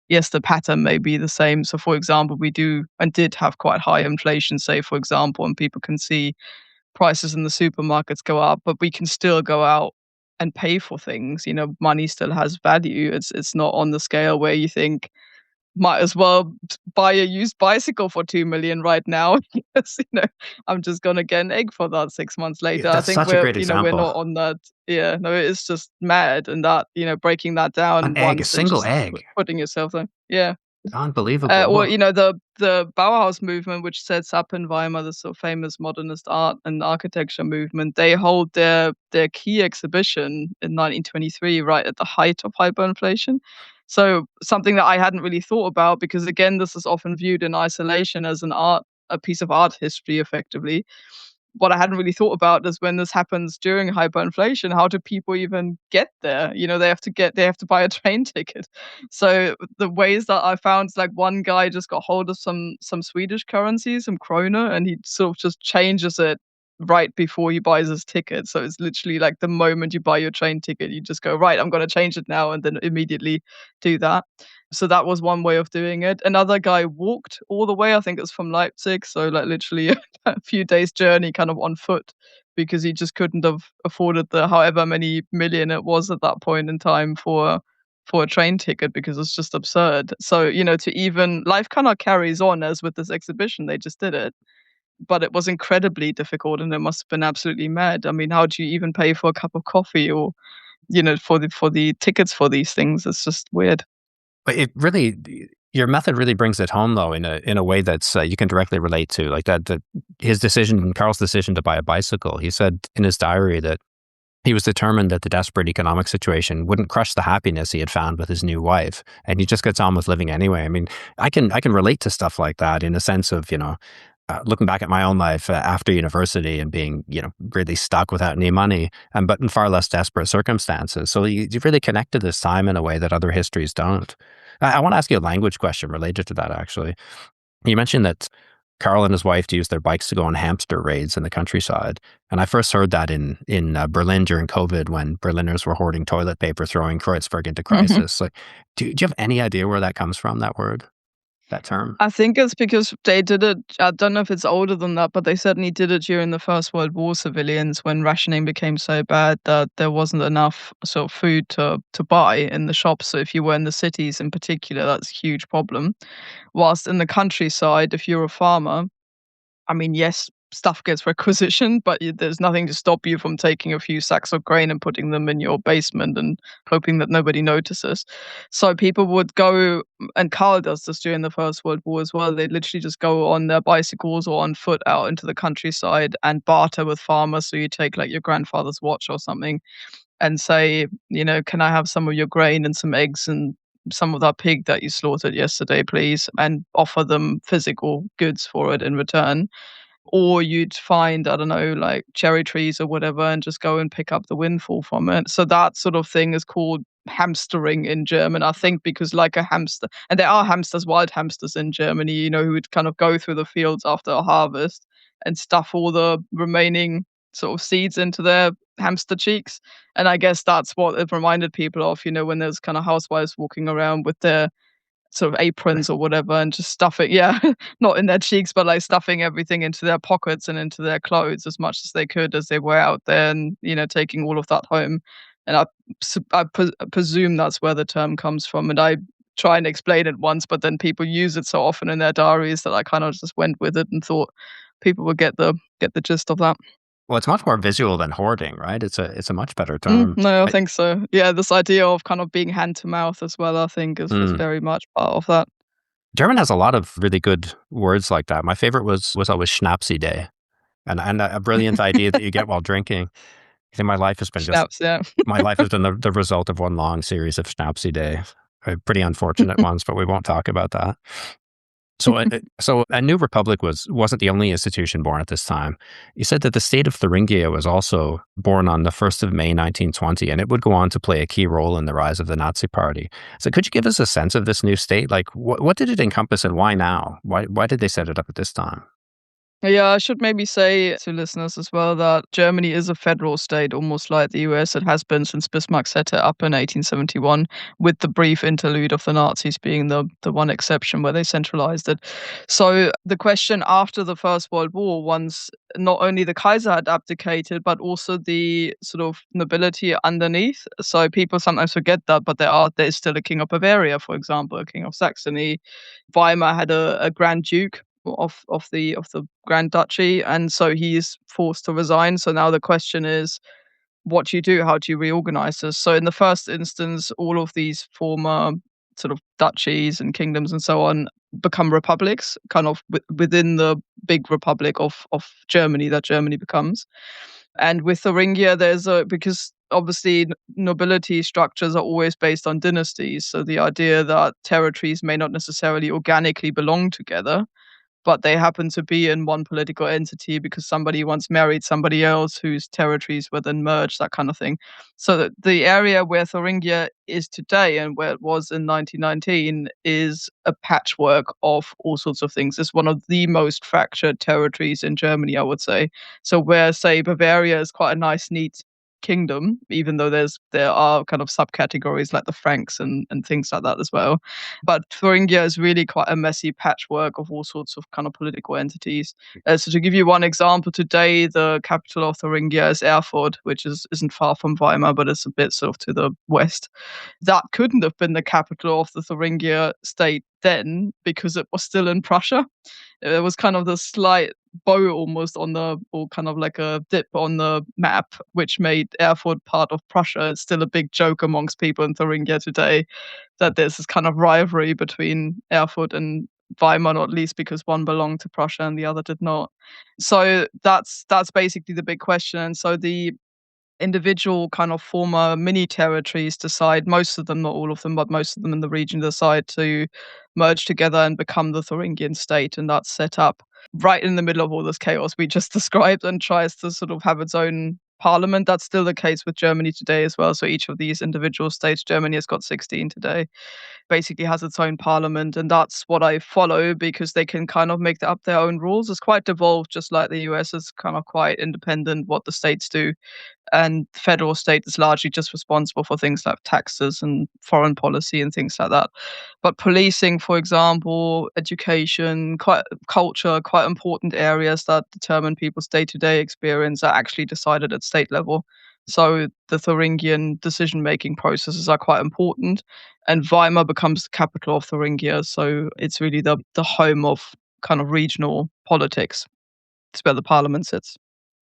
yes, the pattern may be the same. So for example, we do and did have quite high inflation, say, for example, and people can see prices in the supermarkets go up, but we can still go out and pay for things. Money still has value. It's not on the scale where you think might as well buy a used bicycle for 2 million right now. Yes, I'm just gonna get an egg for that 6 months Yeah, later. I that's think such a great we're example. not on that. Yeah, no, it's just mad, and that breaking that An down egg, a once and single just egg. putting yourself there. Yeah. Unbelievable. Or Well, the Bauhaus movement, which sets up in Weimar, the sort of famous modernist art and architecture movement, they hold their key exhibition in 1923, right at the height of hyperinflation. So something that I hadn't really thought about, because again, this is often viewed in isolation as a piece of art history, effectively. What I hadn't really thought about is when this happens during hyperinflation, how do people even get there? They have to buy a train ticket. So the ways that I found, like one guy just got hold of some Swedish currency, some krona, and he sort of just changes it right before he buys his ticket. So it's literally like the moment you buy your train ticket, you just go, right, I'm gonna change it now, and then immediately do that. So that was one way of doing it. Another guy walked all the way, I think it's from Leipzig, so like literally a few days journey kind of on foot because he just couldn't have afforded the however many million it was at that point in time for a train ticket because it's just absurd. So, to even life kind of carries on as with this exhibition, they just did it, but it was incredibly difficult and it must have been absolutely mad. I mean, how do you even pay for a cup of coffee or, for the tickets for these things? It's just weird. but it really, your method really brings it home, though, in a way that's you can directly relate to, like that Carl's decision to buy a bicycle. He said in his diary that he was determined that the desperate economic situation wouldn't crush the happiness he had found with his new wife, and he just gets on with living anyway. I mean, I can relate to stuff like that in a sense of looking back at my own life after university and being really stuck without any money, but in far less desperate circumstances. So you really connect to this time in a way that other histories don't. I want to ask you a language question related to that. Actually, you mentioned that Carl and his wife used their bikes to go on hamster raids in the countryside. And I first heard that in Berlin during COVID when Berliners were hoarding toilet paper, throwing Kreuzberg into crisis. Like, do you have any idea where that comes from, that word, that term? I think it's because they did it. I don't know if it's older than that, but they certainly did it during the First World War civilians when rationing became so bad that there wasn't enough sort of food to buy in the shops. So if you were in the cities in particular, that's a huge problem. Whilst in the countryside, if you're a farmer, I mean, yes, stuff gets requisitioned, but there's nothing to stop you from taking a few sacks of grain and putting them in your basement and hoping that nobody notices. So people would go, and Carl does this during the First World War as well. They'd literally just go on their bicycles or on foot out into the countryside and barter with farmers. So you take like your grandfather's watch or something and say, can I have some of your grain and some eggs and some of that pig that you slaughtered yesterday, please, and offer them physical goods for it in return. Or you'd find, I don't know, like cherry trees or whatever, and just go and pick up the windfall from it. So that sort of thing is called hamstering in German, I think, because like a hamster, and there are hamsters, wild hamsters in Germany, who would kind of go through the fields after a harvest and stuff all the remaining sort of seeds into their hamster cheeks. And I guess that's what it reminded people of, when there's kind of housewives walking around with their sort of aprons or whatever and just stuff it, yeah, not in their cheeks, but like stuffing everything into their pockets and into their clothes as much as they could as they were out there and, taking all of that home. And I presume that's where the term comes from. And I try and explain it once, but then people use it so often in their diaries that I kind of just went with it and thought, people will get the gist of that. Well, it's much more visual than hoarding, right? It's a much better term. No, I think so. Yeah, this idea of kind of being hand to mouth as well, I think is Mm. very much part of that. German has a lot of really good words like that. My favorite was always Schnapsy Day, and a brilliant idea that you get while drinking. I think Schnapps, yeah. my life has been the result of one long series of Schnapsy Day. Pretty unfortunate ones, but we won't talk about that. So a new republic wasn't the only institution born at this time. You said that the state of Thuringia was also born on the 1st of May 1920, and it would go on to play a key role in the rise of the Nazi Party. So could you give us a sense of this new state? Like, what did it encompass and why now? Why did they set it up at this time? Yeah, I should maybe say to listeners as well that Germany is a federal state, almost like the US. It has been since Bismarck set it up in 1871, with the brief interlude of the Nazis being the one exception where they centralized it. So the question after the First World War, once not only the Kaiser had abdicated, but also the sort of nobility underneath. So people sometimes forget that, but there is still a king of Bavaria, for example, a king of Saxony. Weimar had a Grand Duke of the Grand Duchy, and so he's forced to resign. So now the question is, what do you do? How do you reorganize this? So in the first instance, all of these former sort of duchies and kingdoms and so on become republics, kind of within the big republic of Germany that Germany becomes. And with Thuringia, because obviously nobility structures are always based on dynasties. So the idea that territories may not necessarily organically belong together, but they happen to be in one political entity because somebody once married somebody else whose territories were then merged, that kind of thing. So the area where Thuringia is today and where it was in 1919 is a patchwork of all sorts of things. It's one of the most fractured territories in Germany, I would say. So where, say, Bavaria is quite a nice, neat kingdom, even though there are kind of subcategories like the Franks and things like that as well. But Thuringia is really quite a messy patchwork of all sorts of kind of political entities. So to give you one example, today the capital of Thuringia is Erfurt, which isn't far from Weimar, but it's a bit sort of to the west. That couldn't have been the capital of the Thuringia state then because it was still in Prussia. There was kind of the slight bow almost or kind of like a dip on the map, which made Erfurt part of Prussia. It's still a big joke amongst people in Thuringia today that there's this kind of rivalry between Erfurt and Weimar, not least because one belonged to Prussia and the other did not. So that's basically the big question. And so the individual kind of former mini territories decide, most of them, not all of them, but most of them in the region decide to merge together and become the Thuringian state. And that's set up right in the middle of all this chaos we just described and tries to sort of have its own parliament. That's still the case with Germany today as well. So each of these individual states, Germany has got 16 today, basically has its own parliament. And that's what I follow because they can kind of make up their own rules. It's quite devolved, just like the US is kind of quite independent what the states do. And the federal state is largely just responsible for things like taxes and foreign policy and things like that. But policing, for example, education, quite culture, quite important areas that determine people's day-to-day experience are actually decided at state level. So the Thuringian decision-making processes are quite important, and Weimar becomes the capital of Thuringia. So it's really the home of kind of regional politics. It's where the parliament sits.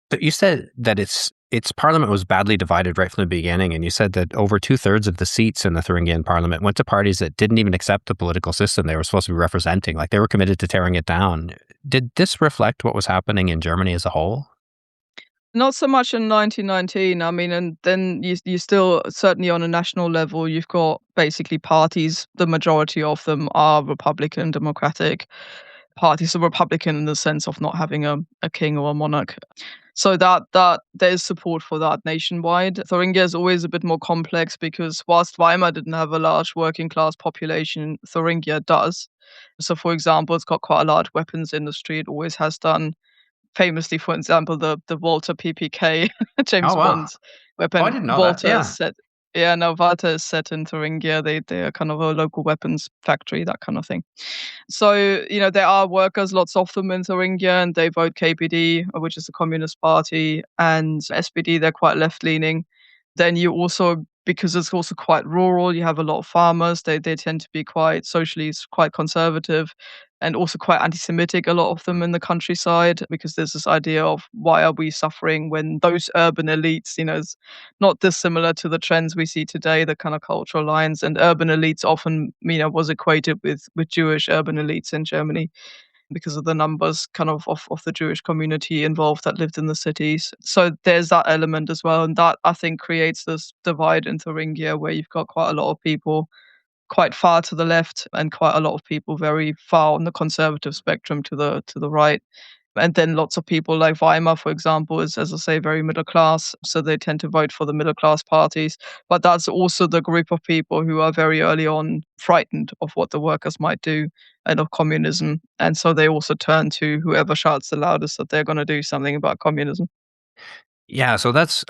But you said that its parliament was badly divided right from the beginning, and you said that over 2/3 of the seats in the Thuringian parliament went to parties that didn't even accept the political system they were supposed to be representing. Like they were committed to tearing it down. Did this reflect what was happening in Germany as a whole? Not so much in 1919. I mean, and then you still, certainly on a national level, you've got basically parties. The majority of them are Republican, Democratic parties. Are Republican in the sense of not having a king or a monarch. So that there's support for that nationwide. Thuringia is always a bit more complex because whilst Weimar didn't have a large working class population, Thuringia does. So, for example, it's got quite a large weapons industry. It always has done. Famously, for example, the Walter PPK, James Oh, wow. Bond's Oh, I weapon. didn't know that. Yeah. Yeah, no, Walter is set in Thuringia. They are kind of a local weapons factory, that kind of thing. So, there are workers, lots of them in Thuringia, and they vote KPD, which is the Communist Party, and SPD, they're quite left-leaning. Then you also because it's also quite rural. You have a lot of farmers. They tend to be quite socially quite conservative and also quite anti-Semitic, a lot of them in the countryside, because there's this idea of why are we suffering when those urban elites, is not dissimilar to the trends we see today, the kind of cultural lines. And urban elites often, was equated with Jewish urban elites in Germany because of the numbers of the Jewish community involved that lived in the cities. So there's that element as well. And that, I think, creates this divide in Thuringia where you've got quite a lot of people quite far to the left and quite a lot of people very far on the conservative spectrum to the right. And then lots of people like Weimar, for example, is, as I say, very middle class. So they tend to vote for the middle class parties. But that's also the group of people who are very early on frightened of what the workers might do and of communism. And so they also turn to whoever shouts the loudest that they're going to do something about communism. Yeah, so this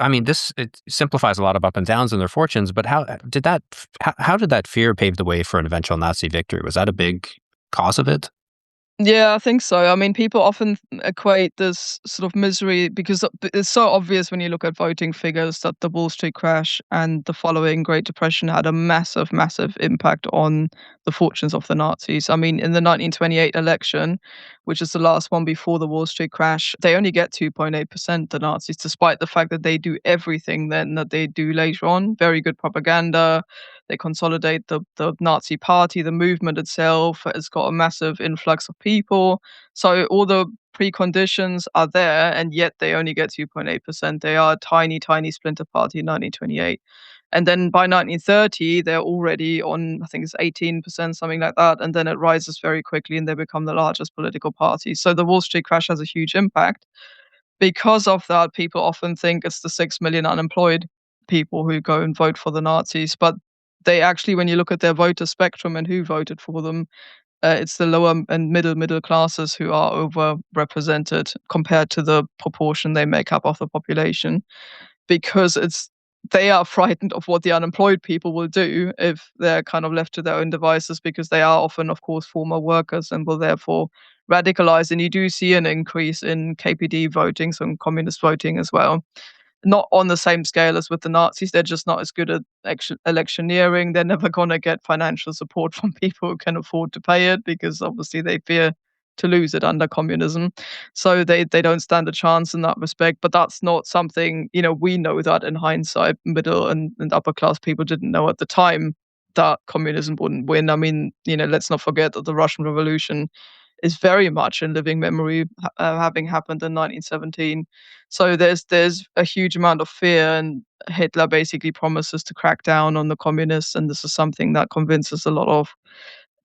it simplifies a lot of up and downs in their fortunes, but how did that fear pave the way for an eventual Nazi victory? Was that a big cause of it? Yeah, I think so. I mean, people often equate this sort of misery because it's so obvious when you look at voting figures that the Wall Street crash and the following Great Depression had a massive, massive impact on the fortunes of the Nazis. I mean, in the 1928 election, which is the last one before the Wall Street crash, they only get 2.8%, the Nazis, despite the fact that they do everything then that they do later on. Very good propaganda. They consolidate the Nazi party, the movement itself. It's got a massive influx of people. So all the preconditions are there, and yet they only get 2.8%. They are a tiny, tiny splinter party in 1928. And then by 1930, they're already on, I think it's 18%, something like that. And then it rises very quickly and they become the largest political party. So the Wall Street crash has a huge impact. Because of that, people often think it's the 6 million unemployed people who go and vote for the Nazis. But they actually, when you look at their voter spectrum and who voted for them, it's the lower and middle classes who are overrepresented compared to the proportion they make up of the population, because they are frightened of what the unemployed people will do if they're kind of left to their own devices, because they are often, of course, former workers and will therefore radicalize. And you do see an increase in KPD voting, so communist voting as well. Not on the same scale as with the Nazis. They're just not as good at electioneering. They're never going to get financial support from people who can afford to pay it, because obviously they fear to lose it under communism. So they don't stand a chance in that respect. But that's not something, we know that in hindsight, middle and upper class people didn't know at the time that communism wouldn't win. I mean, let's not forget that the Russian Revolution is very much in living memory, having happened in 1917. So there's a huge amount of fear, and Hitler basically promises to crack down on the communists, and this is something that convinces a lot of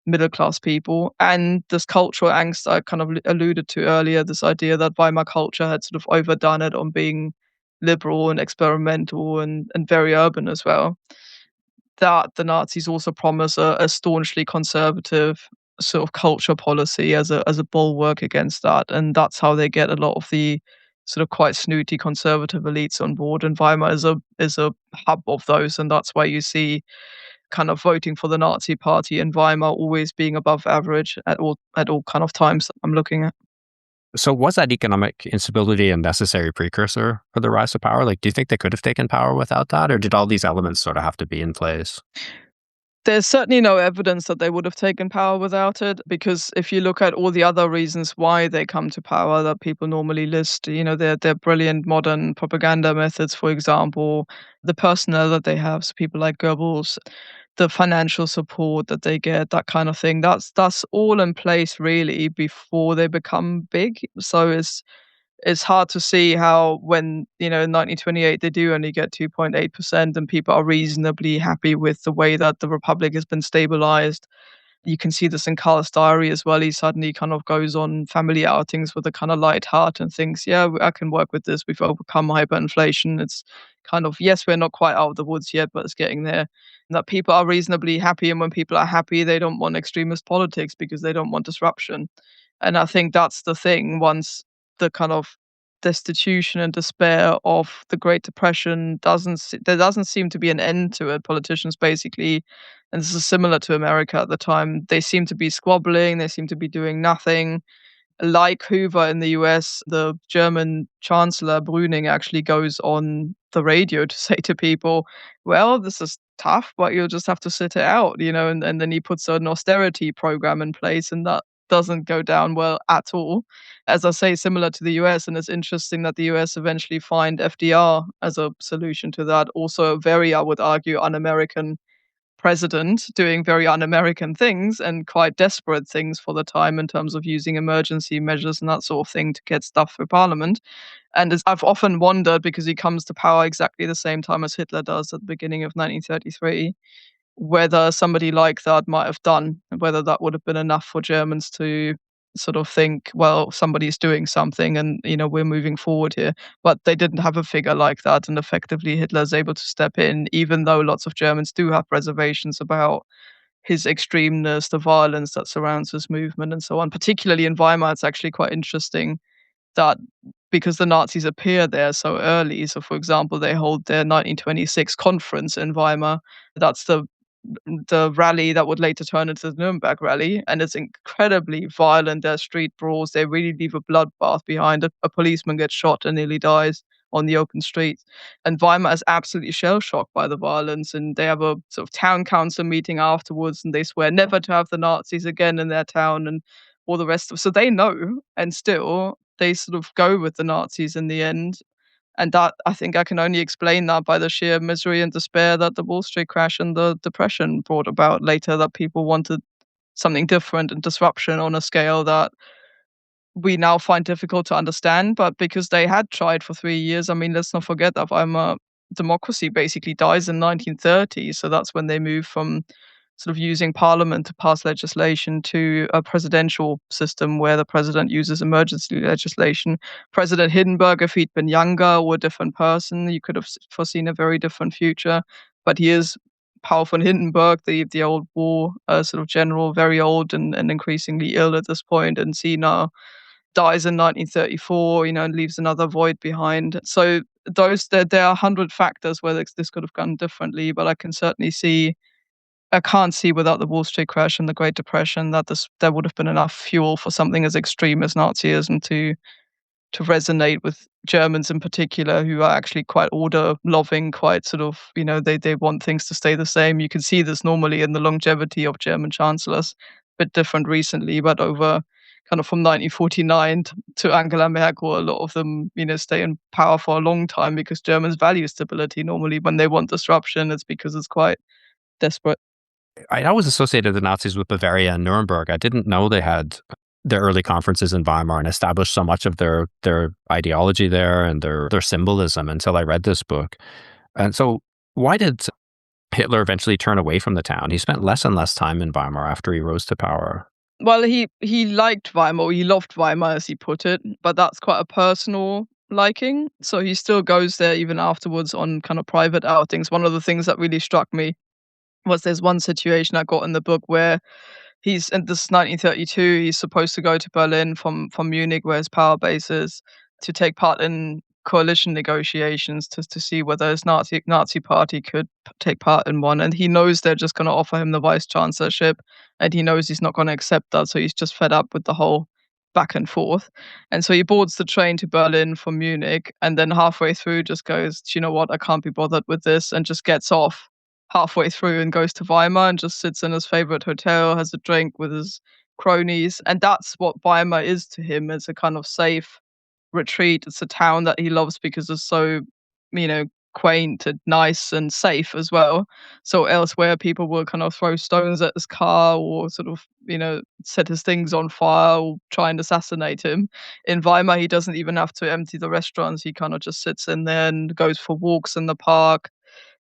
middle class people. And this cultural angst I kind of alluded to earlier, this idea that Weimar culture had sort of overdone it on being liberal and experimental and very urban as well, that the Nazis also promise a staunchly conservative sort of culture policy as a bulwark against that. And that's how they get a lot of the sort of quite snooty conservative elites on board. And Weimar is a hub of those. And that's why you see kind of voting for the Nazi party in Weimar always being above average at all kind of times that I'm looking at. So was that economic instability a necessary precursor for the rise to power? Like, do you think they could have taken power without that, or did all these elements sort of have to be in place? There's certainly no evidence that they would have taken power without it, because if you look at all the other reasons why they come to power that people normally list, their brilliant modern propaganda methods, for example, the personnel that they have, so people like Goebbels, the financial support that they get, that kind of thing. That's all in place really before they become big. So it's hard to see how, when in 1928 they do only get 2.8% and people are reasonably happy with the way that the republic has been stabilized. You can see this in Carl's diary as well. He suddenly kind of goes on family outings with a kind of light heart and thinks, yeah, I can work with this. We've overcome hyperinflation. It's kind of, yes, we're not quite out of the woods yet, but it's getting there. And that people are reasonably happy. And when people are happy, they don't want extremist politics because they don't want disruption. And I think that's the thing. Once the kind of destitution and despair of the Great Depression there doesn't seem to be an end to it. Politicians basically, and this is similar to America at the time, they seem to be squabbling, they seem to be doing nothing. Like Hoover in the US, the German Chancellor Brüning actually goes on the radio to say to people, "Well, this is tough, but you'll just have to sit it out," and then he puts an austerity program in place, and that doesn't go down well at all. As I say, similar to the US, and it's interesting that the US eventually find FDR as a solution to that. Also a very, I would argue, un-American president doing very un-American things and quite desperate things for the time in terms of using emergency measures and that sort of thing to get stuff through parliament. And as I've often wondered, because he comes to power exactly the same time as Hitler does at the beginning of 1933, whether somebody like that might have done, whether that would have been enough for Germans to sort of think, well, somebody's doing something and, we're moving forward here. But they didn't have a figure like that. And effectively, Hitler's able to step in, even though lots of Germans do have reservations about his extremeness, the violence that surrounds his movement, and so on. Particularly in Weimar, it's actually quite interesting that because the Nazis appear there so early. So, for example, they hold their 1926 conference in Weimar. That's the rally that would later turn into the Nuremberg rally, and it's incredibly violent. There's street brawls. They really leave a bloodbath behind. A policeman gets shot and nearly dies on the open streets. And Weimar is absolutely shell-shocked by the violence, and they have a sort of town council meeting afterwards, and they swear never to have the Nazis again in their town and all the rest of. So they know, and still they sort of go with the Nazis in the end. And that, I think I can only explain that by the sheer misery and despair that the Wall Street crash and the depression brought about later, that people wanted something different and disruption on a scale that we now find difficult to understand. But because they had tried for 3 years, I mean, let's not forget that Weimar democracy basically dies in 1930. So that's when they move from sort of using parliament to pass legislation to a presidential system where the president uses emergency legislation. President Hindenburg, if he'd been younger or a different person, you could have foreseen a very different future. But he is Paul von Hindenburg, the old war sort of general, very old and increasingly ill at this point and senile, dies in 1934, and leaves another void behind. So there are 100 factors where this could have gone differently, but I can't see without the Wall Street crash and the Great Depression that there would have been enough fuel for something as extreme as Nazism to resonate with Germans in particular, who are actually quite order loving, quite sort of, they want things to stay the same. You can see this normally in the longevity of German chancellors, a bit different recently, but over kind of from 1949 to Angela Merkel, a lot of them, stay in power for a long time because Germans value stability. Normally, when they want disruption, it's because it's quite desperate. I always associated the Nazis with Bavaria and Nuremberg. I didn't know they had their early conferences in Weimar and established so much of their ideology there and their symbolism until I read this book. And so why did Hitler eventually turn away from the town? He spent less and less time in Weimar after he rose to power. Well, he liked Weimar, he loved Weimar, as he put it, but that's quite a personal liking. So he still goes there even afterwards on kind of private outings. One of the things that really struck me was there's one situation I got in the book where he's in this 1932, he's supposed to go to Berlin from Munich, where his power base is, to take part in coalition negotiations to see whether his Nazi party could take part in one. And he knows they're just going to offer him the vice chancellorship, and he knows he's not going to accept that. So he's just fed up with the whole back and forth. And so he boards the train to Berlin from Munich, and then halfway through just goes, "Do you know what? I can't be bothered with this," and just gets off halfway through and goes to Weimar and just sits in his favorite hotel, has a drink with his cronies. And that's what Weimar is to him. It's a kind of safe retreat. It's a town that he loves because it's so, quaint and nice and safe as well. So elsewhere, people will kind of throw stones at his car or sort of, set his things on fire or try and assassinate him. In Weimar, he doesn't even have to empty the restaurants. He kind of just sits in there and goes for walks in the park.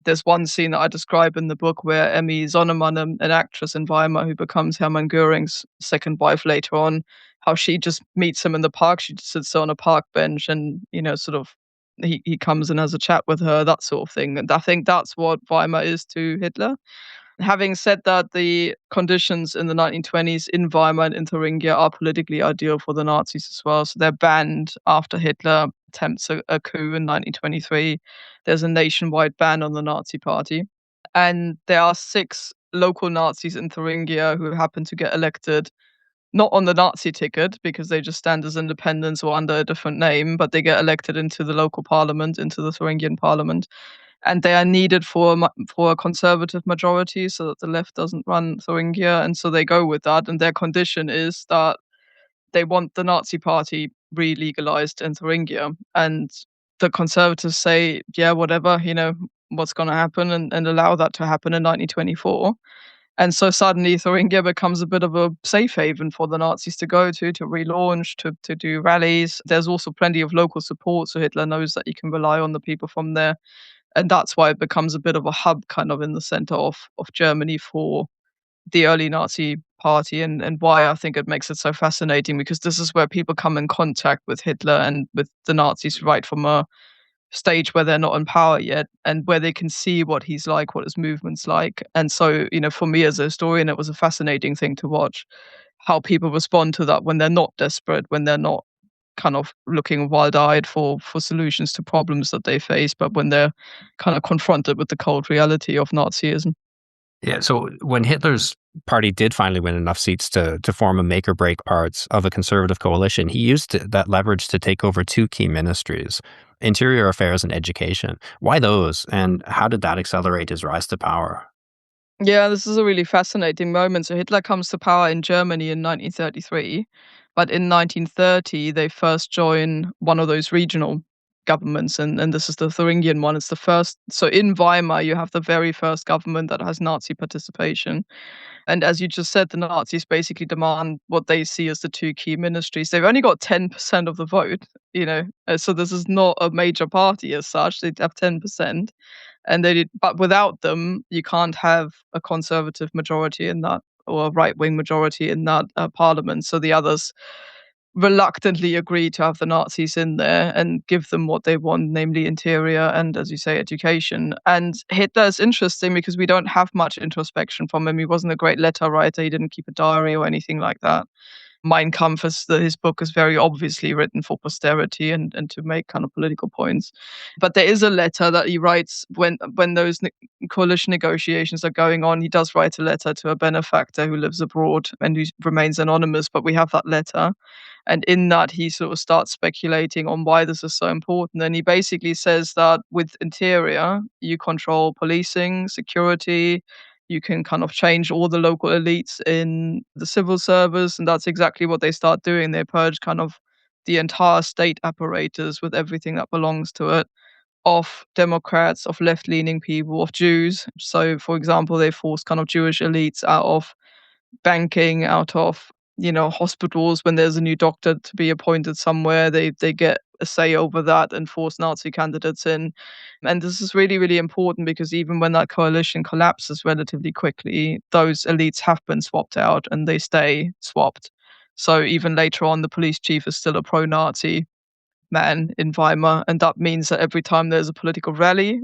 There's one scene that I describe in the book where Emmy Sonnemann, an actress in Weimar who becomes Hermann Göring's second wife later on, how she just meets him in the park. She just sits on a park bench and, sort of he comes and has a chat with her, that sort of thing. And I think that's what Weimar is to Hitler. Having said that, the conditions in the 1920s in Weimar and in Thuringia are politically ideal for the Nazis as well. So they're banned after Hitler attempts a coup in 1923. There's a nationwide ban on the Nazi Party. And there are 6 local Nazis in Thuringia who happen to get elected not on the Nazi ticket because they just stand as independents or under a different name, but they get elected into the local parliament, into the Thuringian parliament, and they are needed for a conservative majority so that the left doesn't run Thuringia, and so they go with that, and their condition is that they want the Nazi party re-legalized in Thuringia, and the conservatives say, "Yeah, whatever, what's gonna happen," and allow that to happen in 1924. And so suddenly Thuringia becomes a bit of a safe haven for the Nazis to go to relaunch, to do rallies. There's also plenty of local support, so Hitler knows that he can rely on the people from there. And that's why it becomes a bit of a hub kind of in the center of Germany for the early Nazi party, and why I think it makes it so fascinating, because this is where people come in contact with Hitler and with the Nazis right from a stage where they're not in power yet, and where they can see what he's like, what his movement's like. And so, for me as a historian, it was a fascinating thing to watch how people respond to that when they're not desperate, when they're not kind of looking wild-eyed for solutions to problems that they face, but when they're kind of confronted with the cold reality of Nazism. Yeah, so when Hitler's party did finally win enough seats to form a make or break parts of a conservative coalition, he used that leverage to take over two key ministries, interior affairs and education. Why those, and how did that accelerate his rise to power? Yeah, this is a really fascinating moment. So Hitler comes to power in Germany in 1933, but in 1930 they first join one of those regional governments, and this is the Thuringian one. It's the first. So in Weimar, you have the very first government that has Nazi participation. And as you just said, the Nazis basically demand what they see as the two key ministries. They've only got 10% of the vote, so this is not a major party as such. They have 10%. And they did, but without them, you can't have a conservative majority in that, or a right wing majority in that parliament. So the others reluctantly agree to have the Nazis in there and give them what they want, namely interior and, as you say, education. And Hitler's interesting because we don't have much introspection from him. He wasn't a great letter writer. He didn't keep a diary or anything like that. Mein Kampf his book is very obviously written for posterity and to make kind of political points. But there is a letter that he writes when those coalition negotiations are going on. He does write a letter to a benefactor who lives abroad and who remains anonymous, but we have that letter. And in that, he sort of starts speculating on why this is so important. And he basically says that with interior, you control policing, security, you can kind of change all the local elites in the civil service, and that's exactly what they start doing. They purge kind of the entire state apparatus with everything that belongs to it, of Democrats, of left-leaning people, of Jews. So, for example, they force kind of Jewish elites out of banking, out of hospitals. When there's a new doctor to be appointed somewhere, they get a say over that and force Nazi candidates in. And this is really, really important because even when that coalition collapses relatively quickly, those elites have been swapped out and they stay swapped. So even later on, the police chief is still a pro-Nazi man in Weimar, and that means that every time there's a political rally,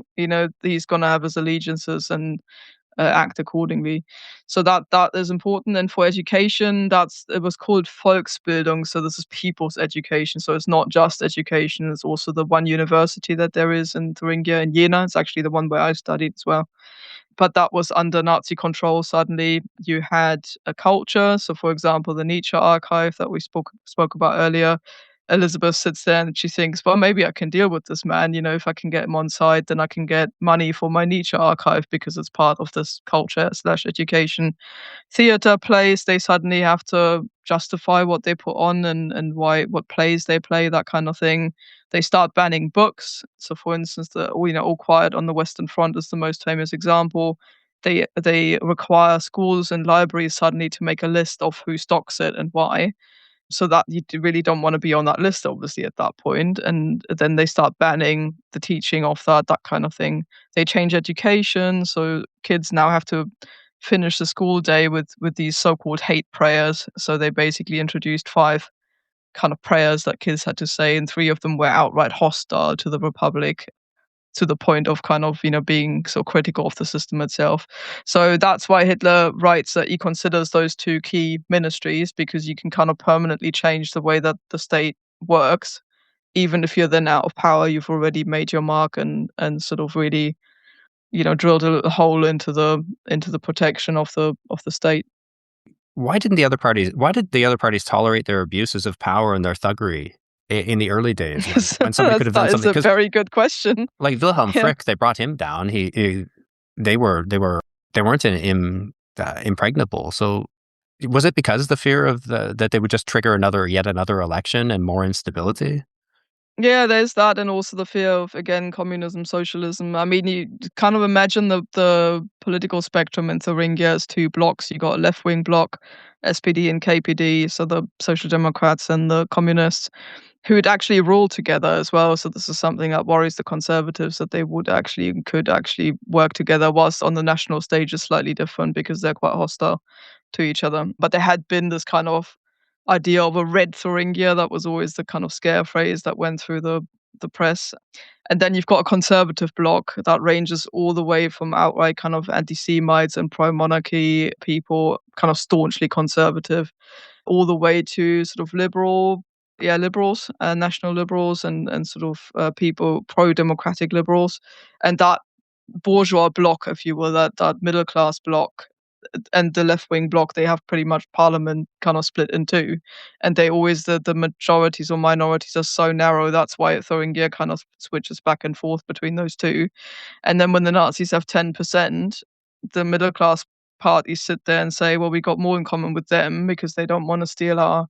he's gonna have his allegiances and act accordingly. So that is important. And for education, it was called Volksbildung. So this is people's education. So it's not just education; it's also the one university that there is in Thuringia in Jena. It's actually the one where I studied as well. But that was under Nazi control. Suddenly, you had a culture. So, for example, the Nietzsche archive that we spoke about earlier. Elizabeth sits there and she thinks, well, maybe I can deal with this man. If I can get him on side, then I can get money for my Nietzsche archive because it's part of this culture slash education. Theater plays, they suddenly have to justify what they put on and what plays they play, that kind of thing. They start banning books. So, for instance, All Quiet on the Western Front is the most famous example. They require schools and libraries suddenly to make a list of who stocks it and why, so that really don't want to be on that list, obviously, at that point. And then they start banning the teaching of that kind of thing. They change education, so kids now have to finish the school day with these so-called hate prayers. So they basically introduced 5 kind of prayers that kids had to say, and 3 of them were outright hostile to the Republic, to the point of kind of, being so critical of the system itself. So that's why Hitler writes that he considers those 2 key ministries, because you can kind of permanently change the way that the state works. Even if you're then out of power, you've already made your mark and sort of really, drilled a hole into the protection of the state. Why did the other parties tolerate their abuses of power and their thuggery in the early days when somebody could have done That is something? a Because very good question. like Wilhelm Yeah. Frick, they brought him down. They were they weren't impregnable. So was it because the fear of that they would just trigger yet another election and more instability? Yeah, there's that, and also the fear of, again, communism, socialism. I mean, you kind of imagine the political spectrum in Thuringia as two blocks. You got a left-wing bloc, SPD and KPD, so the Social Democrats and the Communists, who would actually rule together as well. So this is something that worries the conservatives, that they could actually work together, whilst on the national stage is slightly different because they're quite hostile to each other. But there had been this kind of idea of a red Thuringia. That was always the kind of scare phrase that went through the press. And then you've got a conservative bloc that ranges all the way from outright kind of anti-Semites and pro-monarchy people, kind of staunchly conservative, all the way to sort of liberals, national liberals, and sort of people pro-democratic liberals, and that bourgeois bloc, if you will, that middle class bloc, and the left wing bloc, they have pretty much parliament kind of split in two, and they always the majorities or minorities are so narrow. That's why Thuringia kind of switches back and forth between those two. And then when the Nazis have 10%, the middle class parties sit there and say, well, we got more in common with them because they don't want to steal our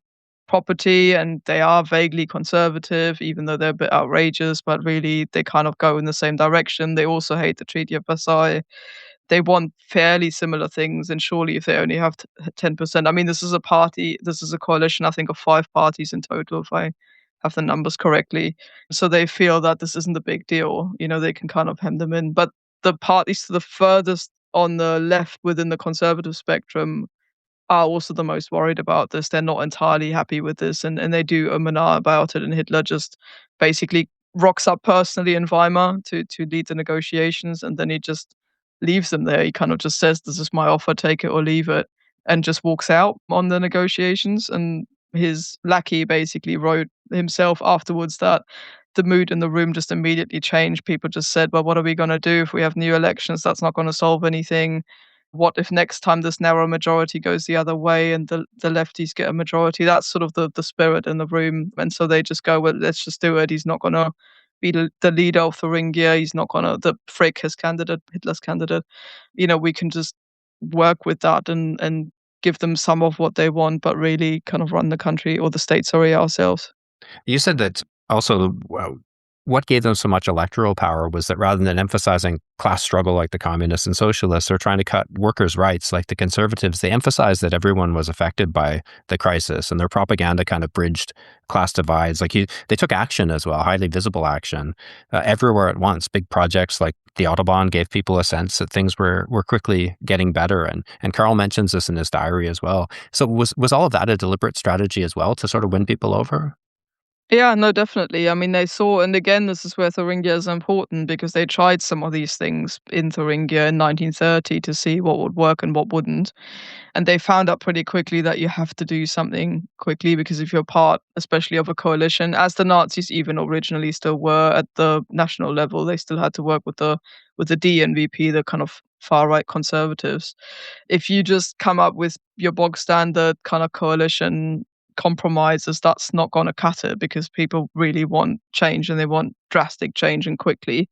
property, and they are vaguely conservative, even though they're a bit outrageous, but really they kind of go in the same direction. They also hate the Treaty of Versailles. They want fairly similar things, and surely if they only have 10%, I mean, this is a coalition, I think, of 5 parties in total, if I have the numbers correctly. So they feel that this isn't a big deal, they can kind of hem them in. But the parties to the furthest on the left within the conservative spectrum are also the most worried about this. They're not entirely happy with this, and they do and ah about it, and Hitler just basically rocks up personally in Weimar to lead the negotiations, and then he just leaves them there. He kind of just says, "This is my offer, take it or leave it," and just walks out on the negotiations. And his lackey basically wrote himself afterwards that the mood in the room just immediately changed. People just said, "Well, what are we gonna do if we have new elections? That's not gonna solve anything. What if next time this narrow majority goes the other way and the lefties get a majority?" That's sort of the spirit in the room. And so they just go, well, let's just do it. He's not going to be the leader of Thuringia. He's not going to, the Frick, his candidate, Hitler's candidate. We can just work with that and give them some of what they want, but really kind of run the country or the state, sorry, ourselves. You said that also, what gave them so much electoral power was that rather than emphasizing class struggle like the communists and socialists, or trying to cut workers' rights like the conservatives, they emphasized that everyone was affected by the crisis, and their propaganda kind of bridged class divides. They took action as well, highly visible action, everywhere at once. Big projects like the Autobahn gave people a sense that things were quickly getting better, and Karl mentions this in his diary as well. So was all of that a deliberate strategy as well to sort of win people over? Yeah, no, definitely. I mean, they saw, and again, this is where Thuringia is important, because they tried some of these things in Thuringia in 1930 to see what would work and what wouldn't. And they found out pretty quickly that you have to do something quickly, because if you're part, especially of a coalition, as the Nazis even originally still were at the national level, they still had to work with the DNVP, the kind of far right conservatives. If you just come up with your bog standard kind of coalition compromises, that's not going to cut it, because people really want change, and they want drastic change and quickly.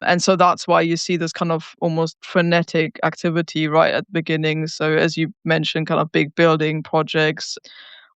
And so that's why you see this kind of almost frenetic activity right at the beginning. So as you mentioned, kind of big building projects,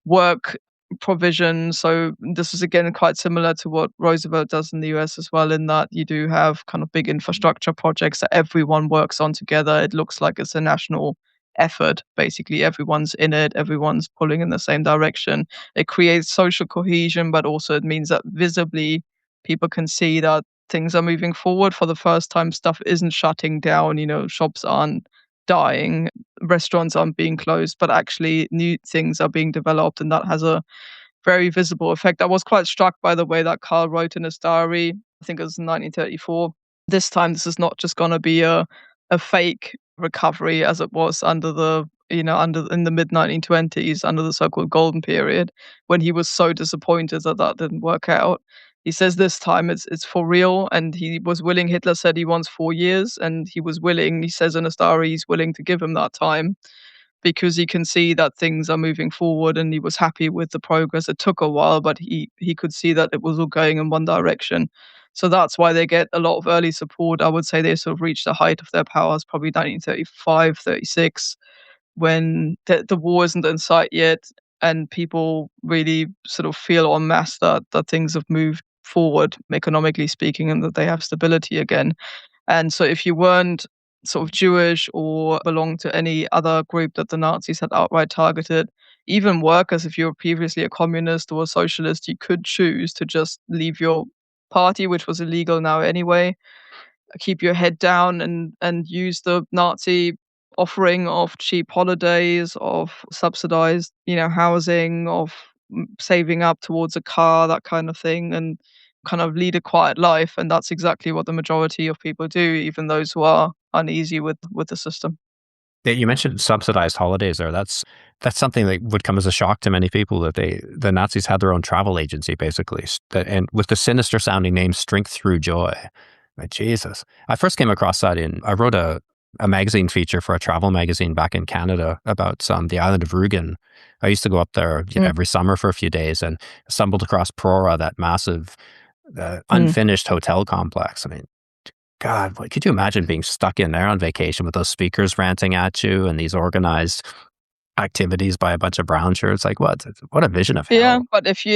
work provision. So this is again quite similar to what Roosevelt does in the US as well, in that you do have kind of big infrastructure projects that everyone works on together. It looks like it's a national effort. Basically, everyone's in it, everyone's pulling in the same direction. It creates social cohesion, but also it means that visibly people can see that things are moving forward for the first time. Stuff isn't shutting down, shops aren't dying, restaurants aren't being closed, but actually new things are being developed, and that has a very visible effect. I was quite struck by the way that Karl wrote in his diary. I think it was in 1934. This time, this is not just going to be a fake recovery as it was under the under in the mid 1920s, under the so-called golden period, when he was so disappointed that that didn't work out. He says this time it's for real, and he was willing. Hitler said he wants 4 years, and he was willing. He says in his diary he's willing to give him that time. because he can see that things are moving forward, and he was happy with the progress. It took a while, but he could see that it was all going in one direction. So that's why they get a lot of early support. I would say they sort of reached the height of their powers probably 1935, 36, when the war isn't in sight yet, and people really sort of feel en masse that things have moved forward economically speaking, and that they have stability again. And so if you weren't sort of Jewish or belonged to any other group that the Nazis had outright targeted, even workers, if you were previously a communist or a socialist, you could choose to just leave your party, which was illegal now anyway, keep your head down and use the Nazi offering of cheap holidays, of subsidized, housing, of saving up towards a car, that kind of thing, and kind of lead a quiet life. And that's exactly what the majority of people do, even those who are uneasy with the system. Yeah, you mentioned subsidized holidays there. That's something that would come as a shock to many people, that the Nazis had their own travel agency, basically, and with the sinister sounding name Strength Through Joy. My Jesus. I first came across that I wrote a magazine feature for a travel magazine back in Canada about the island of Rügen. I used to go up there Mm, every summer for a few days and stumbled across Prora, that massive, mm. unfinished hotel complex. I mean, God, could you imagine being stuck in there on vacation with those speakers ranting at you and these organized activities by a bunch of brown shirts? Like, what a vision of Yeah, hell. but if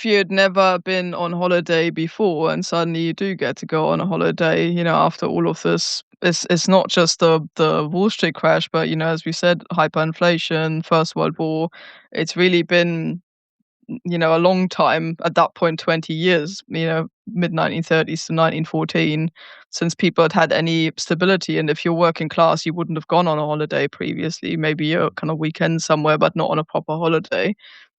you'd never been on holiday before and suddenly you do get to go on a holiday, after all of this, it's not just the Wall Street crash, but as we said, hyperinflation, First World War. It's really been, a long time at that point, 20 years, mid 1930s to 1914, since people had any stability. And if you're working class, you wouldn't have gone on a holiday previously. Maybe a kind of weekend somewhere, but not on a proper holiday,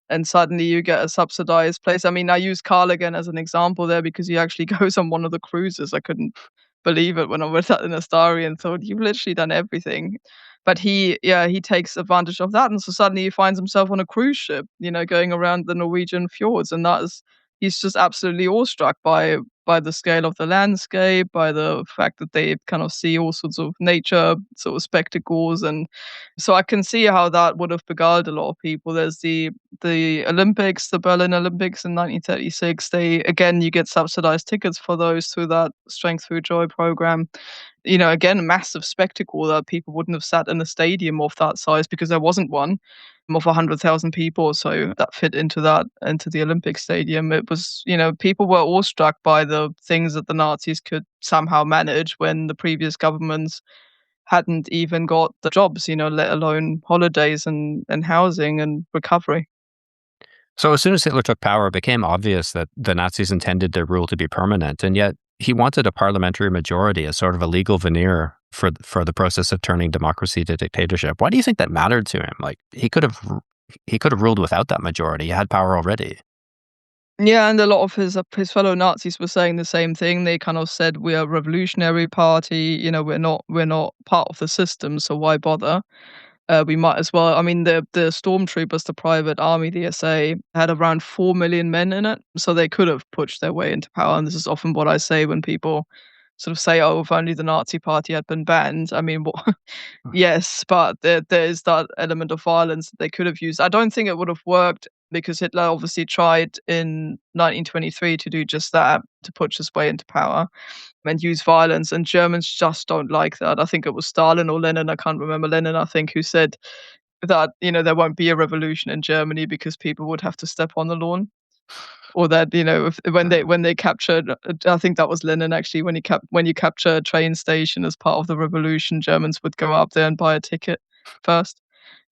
and suddenly you get a subsidized place. I mean, I use Carl again as an example there because he actually goes on one of the cruises. I couldn't believe it when I read that in his diary and thought, "You've literally done everything." But he takes advantage of that, and so suddenly he finds himself on a cruise ship, going around the Norwegian fjords, and he's just absolutely awestruck by the scale of the landscape, by the fact that they kind of see all sorts of nature sort of spectacles. And so I can see how that would have beguiled a lot of people. There's the Olympics, the Berlin Olympics in 1936. You get subsidized tickets for those through that Strength Through Joy program. Again, a massive spectacle that people wouldn't have sat in a stadium of that size because there wasn't one of 100,000 people or so that fit into the Olympic stadium. It was, people were awestruck by the things that the Nazis could somehow manage when the previous governments hadn't even got the jobs, let alone holidays and housing and recovery. So as soon as Hitler took power, it became obvious that the Nazis intended their rule to be permanent, and yet he wanted a parliamentary majority as sort of a legal veneer for the process of turning democracy to dictatorship. Why do you think that mattered to him? Like he could have ruled without that majority. He had power already. Yeah, and a lot of his fellow Nazis were saying the same thing. They kind of said, "We are a revolutionary party. We're not part of the system, so why bother? We might as well." I mean, the stormtroopers, the private army, the SA, had around 4 million men in it, so they could have pushed their way into power. And this is often what I say when people sort of say, "Oh, if only the Nazi Party had been banned." I mean, yes, but there is that element of violence that they could have used. I don't think it would have worked because Hitler obviously tried in 1923 to do just that, to push his way into power and use violence, and Germans just don't like that. I think it was Stalin or Lenin, I can't remember, Lenin, I think, who said that, there won't be a revolution in Germany because people would have to step on the lawn. Or that, if when they captured, I think that was Lenin actually, when you capture a train station as part of the revolution, Germans would go up there and buy a ticket first.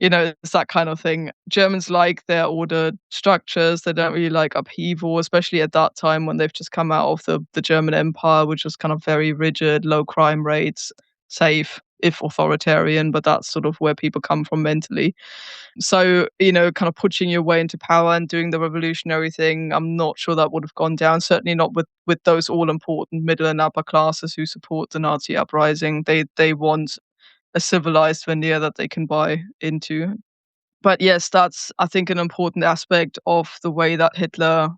It's that kind of thing. Germans like their ordered structures. They don't really like upheaval, especially at that time when they've just come out of the German Empire, which was kind of very rigid, low crime rates, safe, if authoritarian, but that's sort of where people come from mentally. So, kind of pushing your way into power and doing the revolutionary thing, I'm not sure that would have gone down. Certainly not with those all important middle and upper classes who support the Nazi uprising. They want a civilized veneer that they can buy into. But yes, that's, I think, an important aspect of the way that Hitler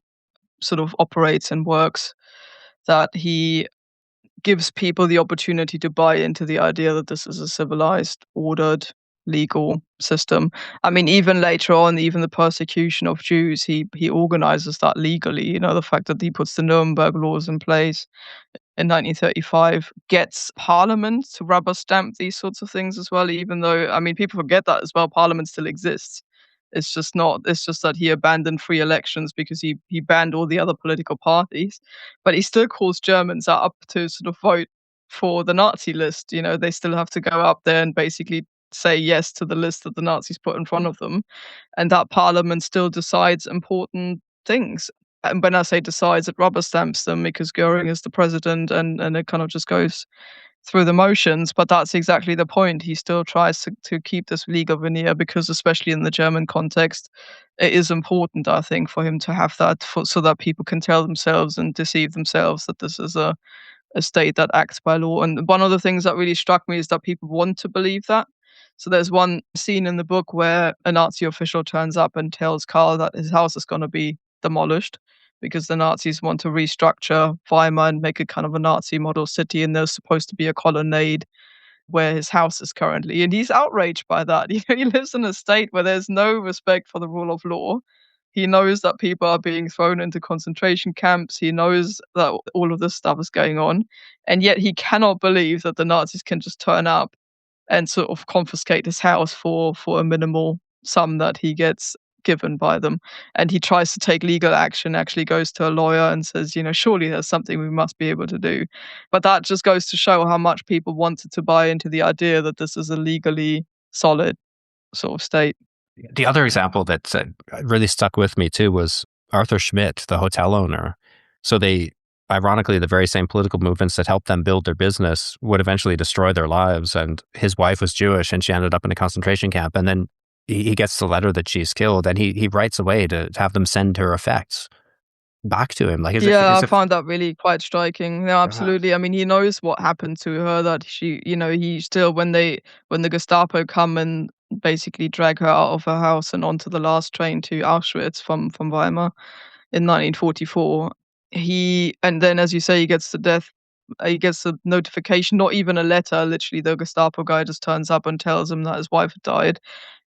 sort of operates and works, that he gives people the opportunity to buy into the idea that this is a civilized, ordered, legal system. I mean, even later on, even the persecution of Jews, he organizes that legally. You know, the fact that he puts the Nuremberg laws in place in 1935 gets Parliament to rubber stamp these sorts of things as well, even though, I mean, people forget that as well, Parliament still exists. It's just that he abandoned free elections because he banned all the other political parties, but he still calls Germans up to sort of vote for the Nazi list. You know, they still have to go up there and basically say yes to the list that the Nazis put in front of them, and that Parliament still decides important things. And when I say decides, it rubber stamps them because Goering is the president, and it kind of just goes through the motions. But that's exactly the point. He still tries to keep this legal veneer because, especially in the German context, it is important, I think, for him to have that so that people can tell themselves and deceive themselves that this is a state that acts by law. And one of the things that really struck me is that people want to believe that. So there's one scene in the book where a Nazi official turns up and tells Karl that his house is going to be demolished because the Nazis want to restructure Weimar and make it kind of a Nazi model city, and there's supposed to be a colonnade where his house is currently. And he's outraged by that. You know, he lives in a state where there's no respect for the rule of law. He knows that people are being thrown into concentration camps. He knows that all of this stuff is going on. And yet he cannot believe that the Nazis can just turn up and sort of confiscate his house for a minimal sum that he gets given by them. And he tries to take legal action, actually goes to a lawyer and says, you know, surely there's something we must be able to do. But that just goes to show how much people wanted to buy into the idea that this is a legally solid sort of state. The other example that really stuck with me too was Arthur Schmidt, the hotel owner. So they, ironically, the very same political movements that helped them build their business would eventually destroy their lives. And his wife was Jewish and she ended up in a concentration camp. And then he gets the letter that she's killed, and he writes away to have them send her effects back to him. Like, Yeah, I found that really quite striking. No, uh absolutely. I mean, he knows what happened to her, that she, you know, he still, when the Gestapo come and basically drag her out of her house and onto the last train to Auschwitz from Weimar in 1944, and then, as you say, he gets a notification, not even a letter, literally the Gestapo guy just turns up and tells him that his wife had died.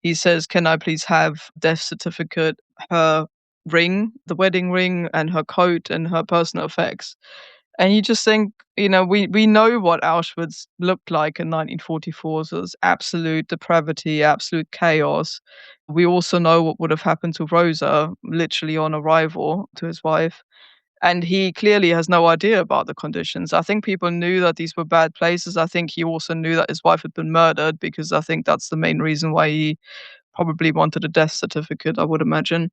He says, "Can I please have death certificate, her ring, the wedding ring, and her coat and her personal effects?" And you just think, you know, we know what Auschwitz looked like in 1944. So it's absolute depravity, absolute chaos. We also know what would have happened to Rosa, literally on arrival, to his wife. And he clearly has no idea about the conditions. I think people knew that these were bad places. I think he also knew that his wife had been murdered, because I think that's the main reason why he probably wanted a death certificate, I would imagine.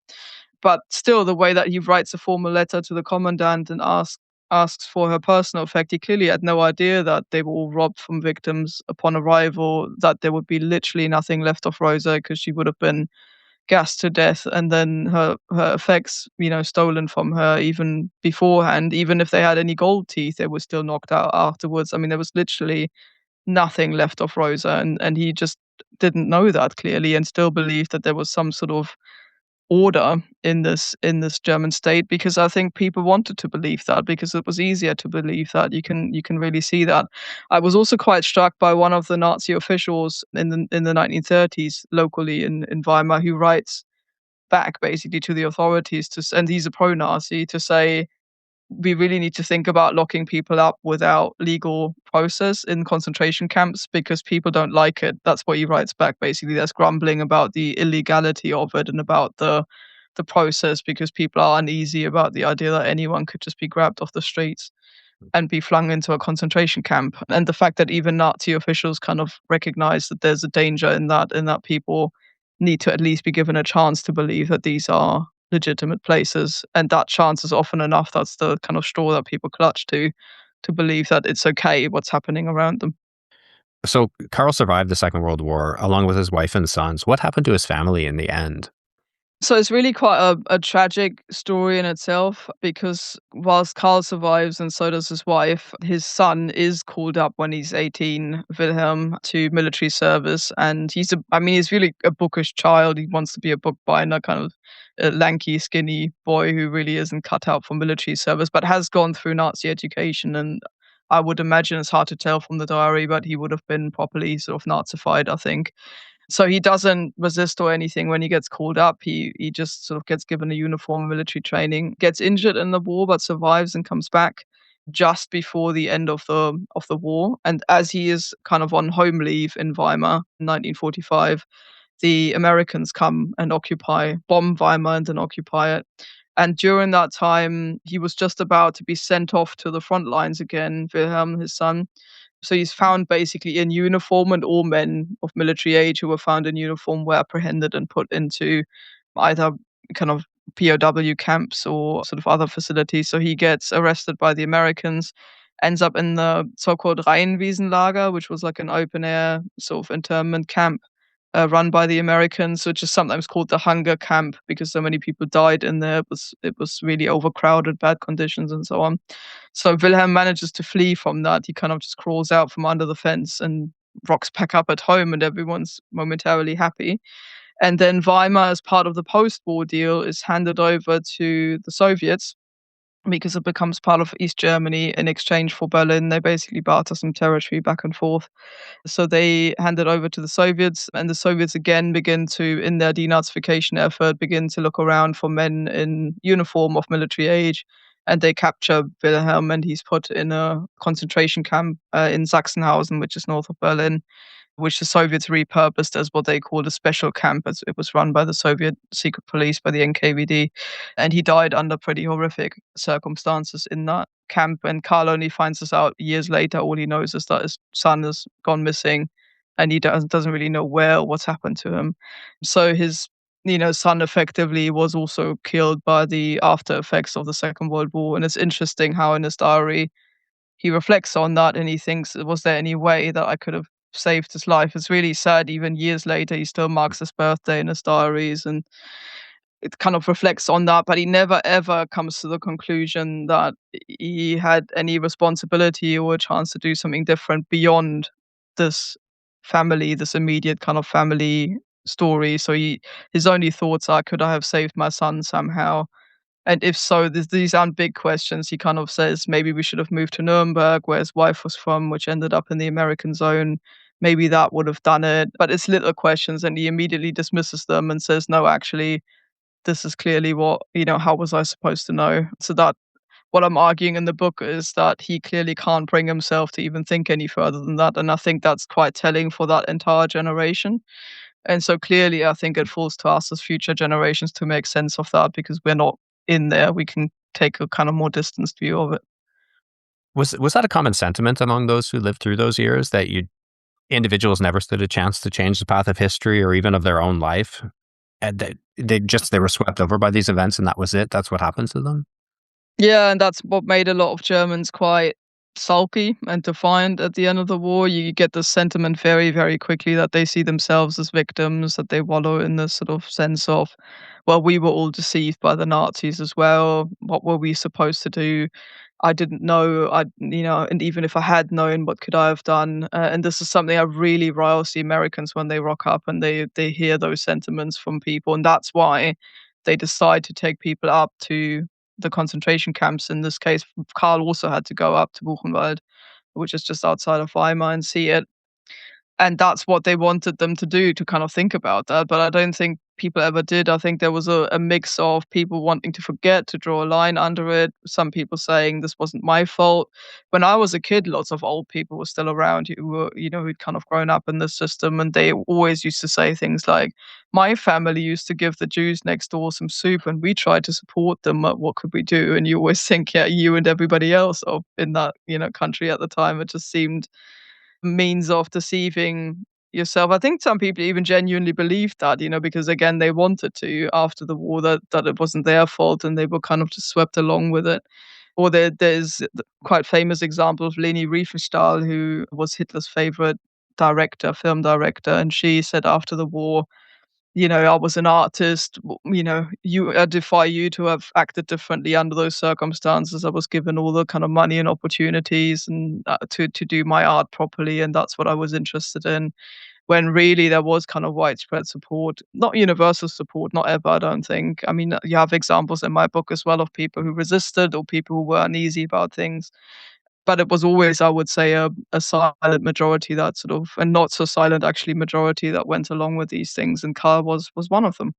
But still, the way that he writes a formal letter to the commandant and asks for her personal effect, he clearly had no idea that they were all robbed from victims upon arrival, that there would be literally nothing left of Rosa because she would have been gassed to death, and then her effects, you know, stolen from her even beforehand. Even if they had any gold teeth, they were still knocked out afterwards. I mean, there was literally nothing left of Rosa, and he just didn't know that clearly, and still believed that there was some sort of order in this German state, because I think people wanted to believe that because it was easier to believe that. You can really see that. I was also quite struck by one of the Nazi officials in the 1930s locally in Weimar, who writes back basically to the authorities and he's a pro-Nazi, to say we really need to think about locking people up without legal process in concentration camps because people don't like it. That's what he writes back. Basically, there's grumbling about the illegality of it and about the process, because people are uneasy about the idea that anyone could just be grabbed off the streets and be flung into a concentration camp. And the fact that even Nazi officials kind of recognize that there's a danger in that people need to at least be given a chance to believe that these are legitimate places. And that chance is often enough. That's the kind of straw that people clutch to believe that it's okay what's happening around them. So Karl survived the Second World War along with his wife and sons. What happened to his family in the end? So it's really quite a tragic story in itself, because whilst Karl survives and so does his wife, his son is called up when he's 18, Wilhelm, to military service. And he's really a bookish child. He wants to be a bookbinder, kind of a lanky, skinny boy who really isn't cut out for military service, but has gone through Nazi education. And I would imagine, it's hard to tell from the diary, but he would have been properly sort of Nazified, I think. So he doesn't resist or anything when he gets called up. He just sort of gets given a uniform, military training, gets injured in the war, but survives and comes back just before the end of the war. And as he is kind of on home leave in Weimar in 1945, the Americans come and bomb Weimar and then occupy it. And during that time, he was just about to be sent off to the front lines again, Wilhelm, his son. So he's found basically in uniform, and all men of military age who were found in uniform were apprehended and put into either kind of POW camps or sort of other facilities. So he gets arrested by the Americans, ends up in the so-called Rheinwiesenlager, which was like an open air sort of internment camp run by the Americans, which is sometimes called the hunger camp because so many people died in there. It was really overcrowded, bad conditions, and so on. So Wilhelm manages to flee from that. He kind of just crawls out from under the fence and rocks back up at home, and everyone's momentarily happy. And then Weimar, as part of the post-war deal, is handed over to the Soviets because it becomes part of East Germany in exchange for Berlin. They basically barter some territory back and forth. So they hand it over to the Soviets, and the Soviets again begin to, in their denazification effort, begin to look around for men in uniform of military age. And they capture Wilhelm, and he's put in a concentration camp in Sachsenhausen, which is north of Berlin, which the Soviets repurposed as what they called a special camp, as it was run by the Soviet secret police, by the NKVD. And he died under pretty horrific circumstances in that camp. And Karl only finds this out years later. All he knows is that his son has gone missing, and he doesn't really know where or what's happened to him. So his son effectively was also killed by the after effects of the Second World War. And it's interesting how in his diary he reflects on that, and he thinks, was there any way that I could have saved his life? It's really sad. Even years later, he still marks his birthday in his diaries, and it kind of reflects on that. But he never ever comes to the conclusion that he had any responsibility or a chance to do something different beyond this this immediate kind of family story. So his only thoughts are, could I have saved my son somehow? And if so, these aren't big questions. He kind of says maybe we should have moved to Nuremberg, where his wife was from, which ended up in the American zone. Maybe that would have done it. But it's little questions, and he immediately dismisses them and says, no, actually, this is clearly how was I supposed to know? So that what I'm arguing in the book is that he clearly can't bring himself to even think any further than that. And I think that's quite telling for that entire generation. And so clearly, I think it falls to us as future generations to make sense of that because we're not in there. We can take a kind of more distanced view of it. Was that a common sentiment among those who lived through those years, that individuals never stood a chance to change the path of history or even of their own life? And that they were swept over by these events, and that was it? That's what happened to them? Yeah, and that's what made a lot of Germans quite sulky and defiant at the end of the war. You get this sentiment very, very quickly that they see themselves as victims, that they wallow in this sort of sense of, well, we were all deceived by the Nazis as well. What were we supposed to do? I didn't know. And even if I had known, what could I have done? And this is something that really riles the Americans when they rock up and they hear those sentiments from people, and that's why they decide to take people up to the concentration camps. In this case, Karl also had to go up to Buchenwald, which is just outside of Weimar, and see it. And that's what they wanted them to do, to kind of think about that. But I don't think people ever did. I think there was a mix of people wanting to forget, to draw a line under it. Some people saying this wasn't my fault. When I was a kid, lots of old people were still around who were, who'd kind of grown up in this system. And they always used to say things like, my family used to give the Jews next door some soup and we tried to support them. What could we do? And you always think, yeah, you and everybody else in that, country at the time. It just seemed means of deceiving yourself. I think some people even genuinely believed that, because again, they wanted to after the war, that it wasn't their fault and they were kind of just swept along with it. Or there's the quite famous example of Leni Riefenstahl, who was Hitler's favorite film director, and she said after the war, I was an artist, I defy you to have acted differently under those circumstances. I was given all the kind of money and opportunities and to do my art properly, and that's what I was interested in. When really there was kind of widespread support, not universal support, not ever, I don't think. I mean, you have examples in my book as well of people who resisted or people who were uneasy about things. But it was always, I would say, a silent majority that sort of, and not so silent actually, majority that went along with these things, and Karl was one of them.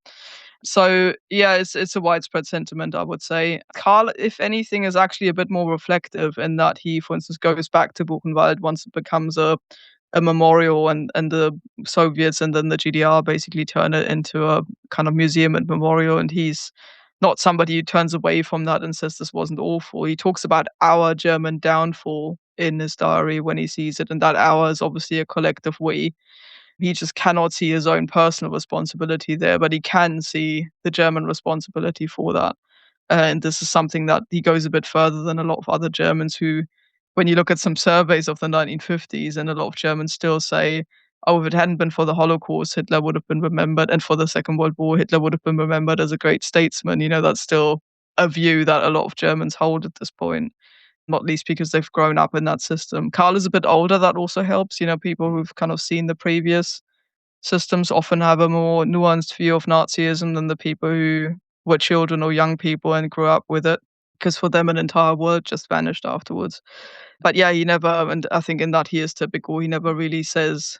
So yeah, it's a widespread sentiment, I would say. Karl, if anything, is actually a bit more reflective in that he, for instance, goes back to Buchenwald once it becomes a memorial, and the Soviets and then the GDR basically turn it into a kind of museum and memorial, and he's not somebody who turns away from that and says this wasn't awful. He talks about our German downfall in his diary when he sees it, and that our is obviously a collective we. He just cannot see his own personal responsibility there, but he can see the German responsibility for that. And this is something that he goes a bit further than a lot of other Germans who, when you look at some surveys of the 1950s, and a lot of Germans still say, oh, if it hadn't been for the Holocaust, Hitler would have been remembered, and for the Second World War, Hitler would have been remembered as a great statesman. That's still a view that a lot of Germans hold at this point, not least because they've grown up in that system. Karl is a bit older, that also helps. People who've kind of seen the previous systems often have a more nuanced view of Nazism than the people who were children or young people and grew up with it, because for them an entire world just vanished afterwards. But yeah, he never, and I think in that he is typical, he never really says,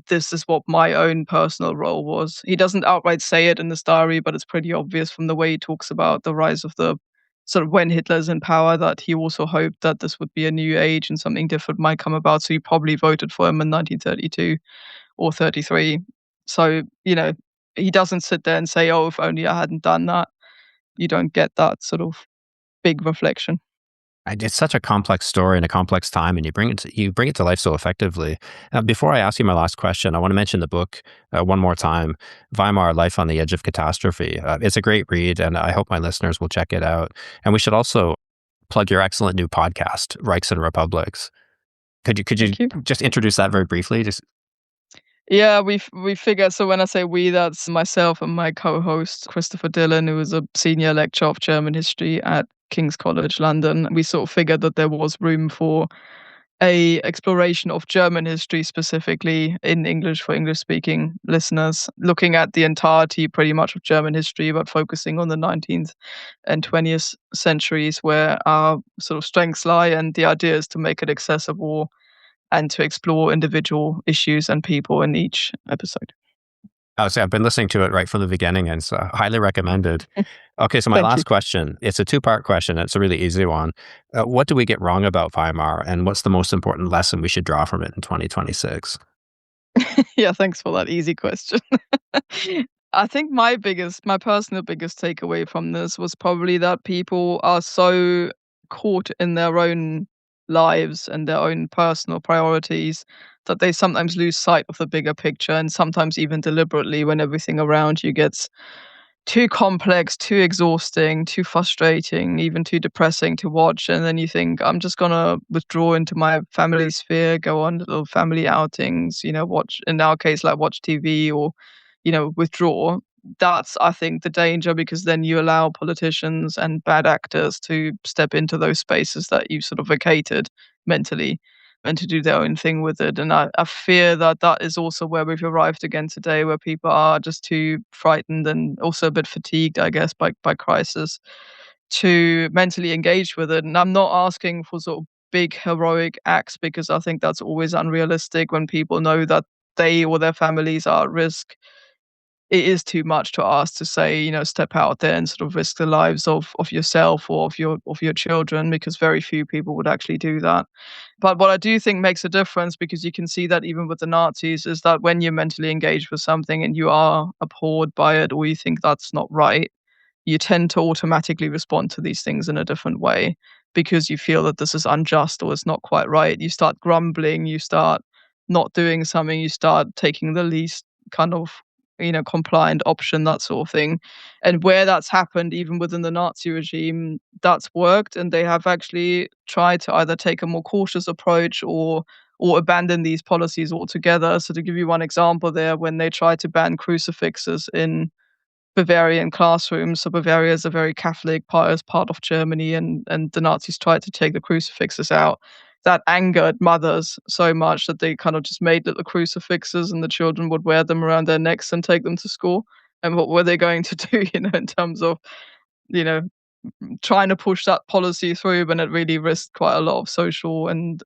this is what my own personal role was. He doesn't outright say it in this diary, but it's pretty obvious from the way he talks about the rise of the sort of when Hitler's in power, that he also hoped that this would be a new age and something different might come about. So he probably voted for him in 1932 or 33. So, he doesn't sit there and say, oh, if only I hadn't done that. You don't get that sort of big reflection. It's such a complex story and a complex time, and you bring it to life so effectively. Before I ask you my last question, I want to mention the book one more time, Weimar: Life on the Edge of Catastrophe. It's a great read, and I hope my listeners will check it out. And we should also plug your excellent new podcast, Reichs and Republics. Could you Thank you. just introduce that very briefly? Just Yeah, we figured. So when I say we, that's myself and my co-host Christopher Dillon, who is a senior lecturer of German history at King's College London. We sort of figured that there was room for a exploration of German history, specifically in English for English speaking listeners, looking at the entirety pretty much of German history, but focusing on the 19th and 20th centuries where our sort of strengths lie. And the idea is to make it accessible and to explore individual issues and people in each episode. Oh, so I've been listening to it right from the beginning, and it's highly recommended. Okay, so my Thank you. last question, it's a two-part question. It's a really easy one. What do we get wrong about Weimar, and what's the most important lesson we should draw from it in 2026? Yeah, thanks for that easy question. I think my personal biggest takeaway from this was probably that people are so caught in their own lives and their own personal priorities that they sometimes lose sight of the bigger picture, and sometimes even deliberately, when everything around you gets too complex, too exhausting, too frustrating, even too depressing to watch. And then you think, I'm just gonna withdraw into my family sphere, go on little family outings, watch, in our case, like watch TV, or, withdraw. That's, I think, the danger, because then you allow politicians and bad actors to step into those spaces that you sort of vacated mentally, and to do their own thing with it. And I fear that that is also where we've arrived again today, where people are just too frightened and also a bit fatigued, I guess, by crisis, to mentally engage with it. And I'm not asking for sort of big heroic acts, because I think that's always unrealistic when people know that they or their families are at risk. It is too much to ask to say, step out there and sort of risk the lives of yourself or of your children, because very few people would actually do that. But what I do think makes a difference, because you can see that even with the Nazis, is that when you're mentally engaged with something and you are appalled by it, or you think that's not right, you tend to automatically respond to these things in a different way, because you feel that this is unjust or it's not quite right. You start grumbling, you start not doing something, you start taking the least kind of compliant option, that sort of thing. And where that's happened, even within the Nazi regime, that's worked, and they have actually tried to either take a more cautious approach or abandon these policies altogether. So to give you one example there, when they tried to ban crucifixes in Bavarian classrooms. So Bavaria is a very Catholic, pious part of Germany, and the Nazis tried to take the crucifixes out. That angered mothers so much that they kind of just made little crucifixes, and the children would wear them around their necks and take them to school. And what were they going to do, in terms of, you know, trying to push that policy through when it really risked quite a lot of social and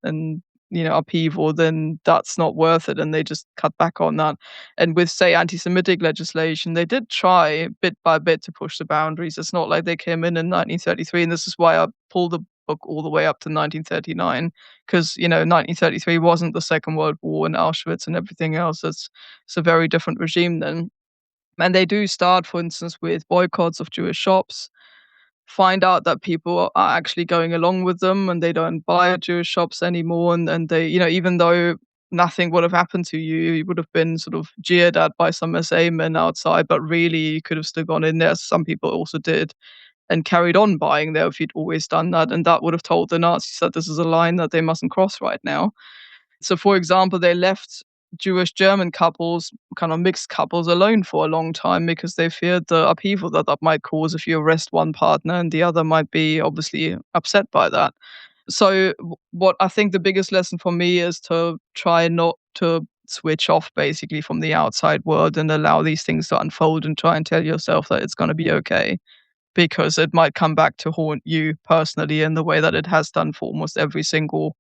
upheaval, then that's not worth it, and they just cut back on that. And with, say, anti-Semitic legislation, they did try bit by bit to push the boundaries. It's not like they came in 1933, and this is why I pulled the book all the way up to 1939, because 1933 wasn't the Second World War and Auschwitz and everything else. It's a very different regime then. And they do start, for instance, with boycotts of Jewish shops, find out that people are actually going along with them and they don't buy at Jewish shops anymore. And they, even though nothing would have happened to you, you would have been sort of jeered at by some SA men outside, but really you could have still gone in there. Some people also did and carried on buying there if you'd always done that. And that would have told the Nazis that this is a line that they mustn't cross right now. So, for example, they left Jewish German couples, kind of mixed couples, alone for a long time because they feared the upheaval that might cause if you arrest one partner and the other might be obviously upset by that. So what I think the biggest lesson for me is to try not to switch off basically from the outside world and allow these things to unfold and try and tell yourself that it's going to be okay, because it might come back to haunt you personally in the way that it has done for almost every single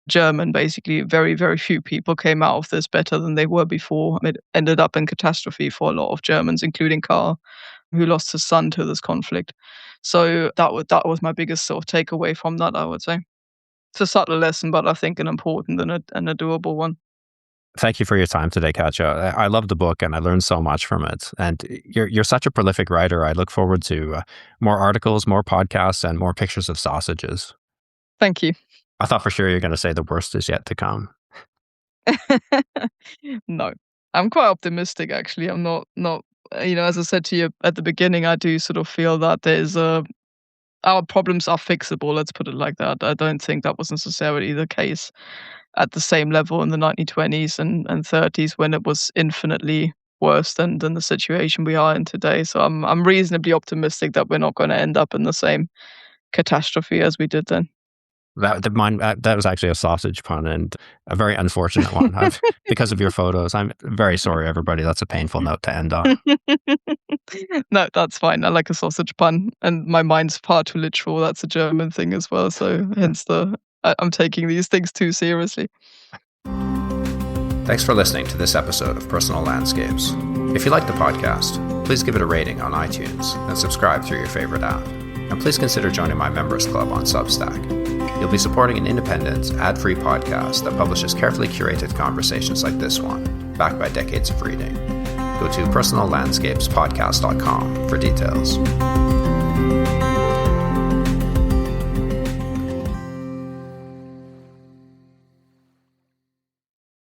German. Basically, very, very few people came out of this better than they were before. It ended up in catastrophe for a lot of Germans, including Karl, who lost his son to this conflict. So that was my biggest sort of takeaway from that, I would say. It's a subtle lesson, but I think an important and a doable one. Thank you for your time today, Katja. I love the book and I learned so much from it. And you're such a prolific writer. I look forward to more articles, more podcasts, and more pictures of sausages. Thank you. I thought for sure you're going to say the worst is yet to come. No, I'm quite optimistic, actually. I'm not, as I said to you at the beginning, I do sort of feel that our problems are fixable. Let's put it like that. I don't think that was necessarily the case at the same level in the 1920s and 30s when it was infinitely worse than the situation we are in today. So I'm reasonably optimistic that we're not going to end up in the same catastrophe as we did then. That was actually a sausage pun and a very unfortunate one. Because of your photos. I'm very sorry, everybody. That's a painful note to end on. No, that's fine. I like a sausage pun, and my mind's far too literal. That's a German thing as well. So hence I'm taking these things too seriously. Thanks for listening to this episode of Personal Landscapes. If you like the podcast, please give it a rating on iTunes and subscribe through your favorite app. And please consider joining my members club on Substack. You'll be supporting an independent, ad-free podcast that publishes carefully curated conversations like this one, backed by decades of reading. Go to personallandscapespodcast.com for details.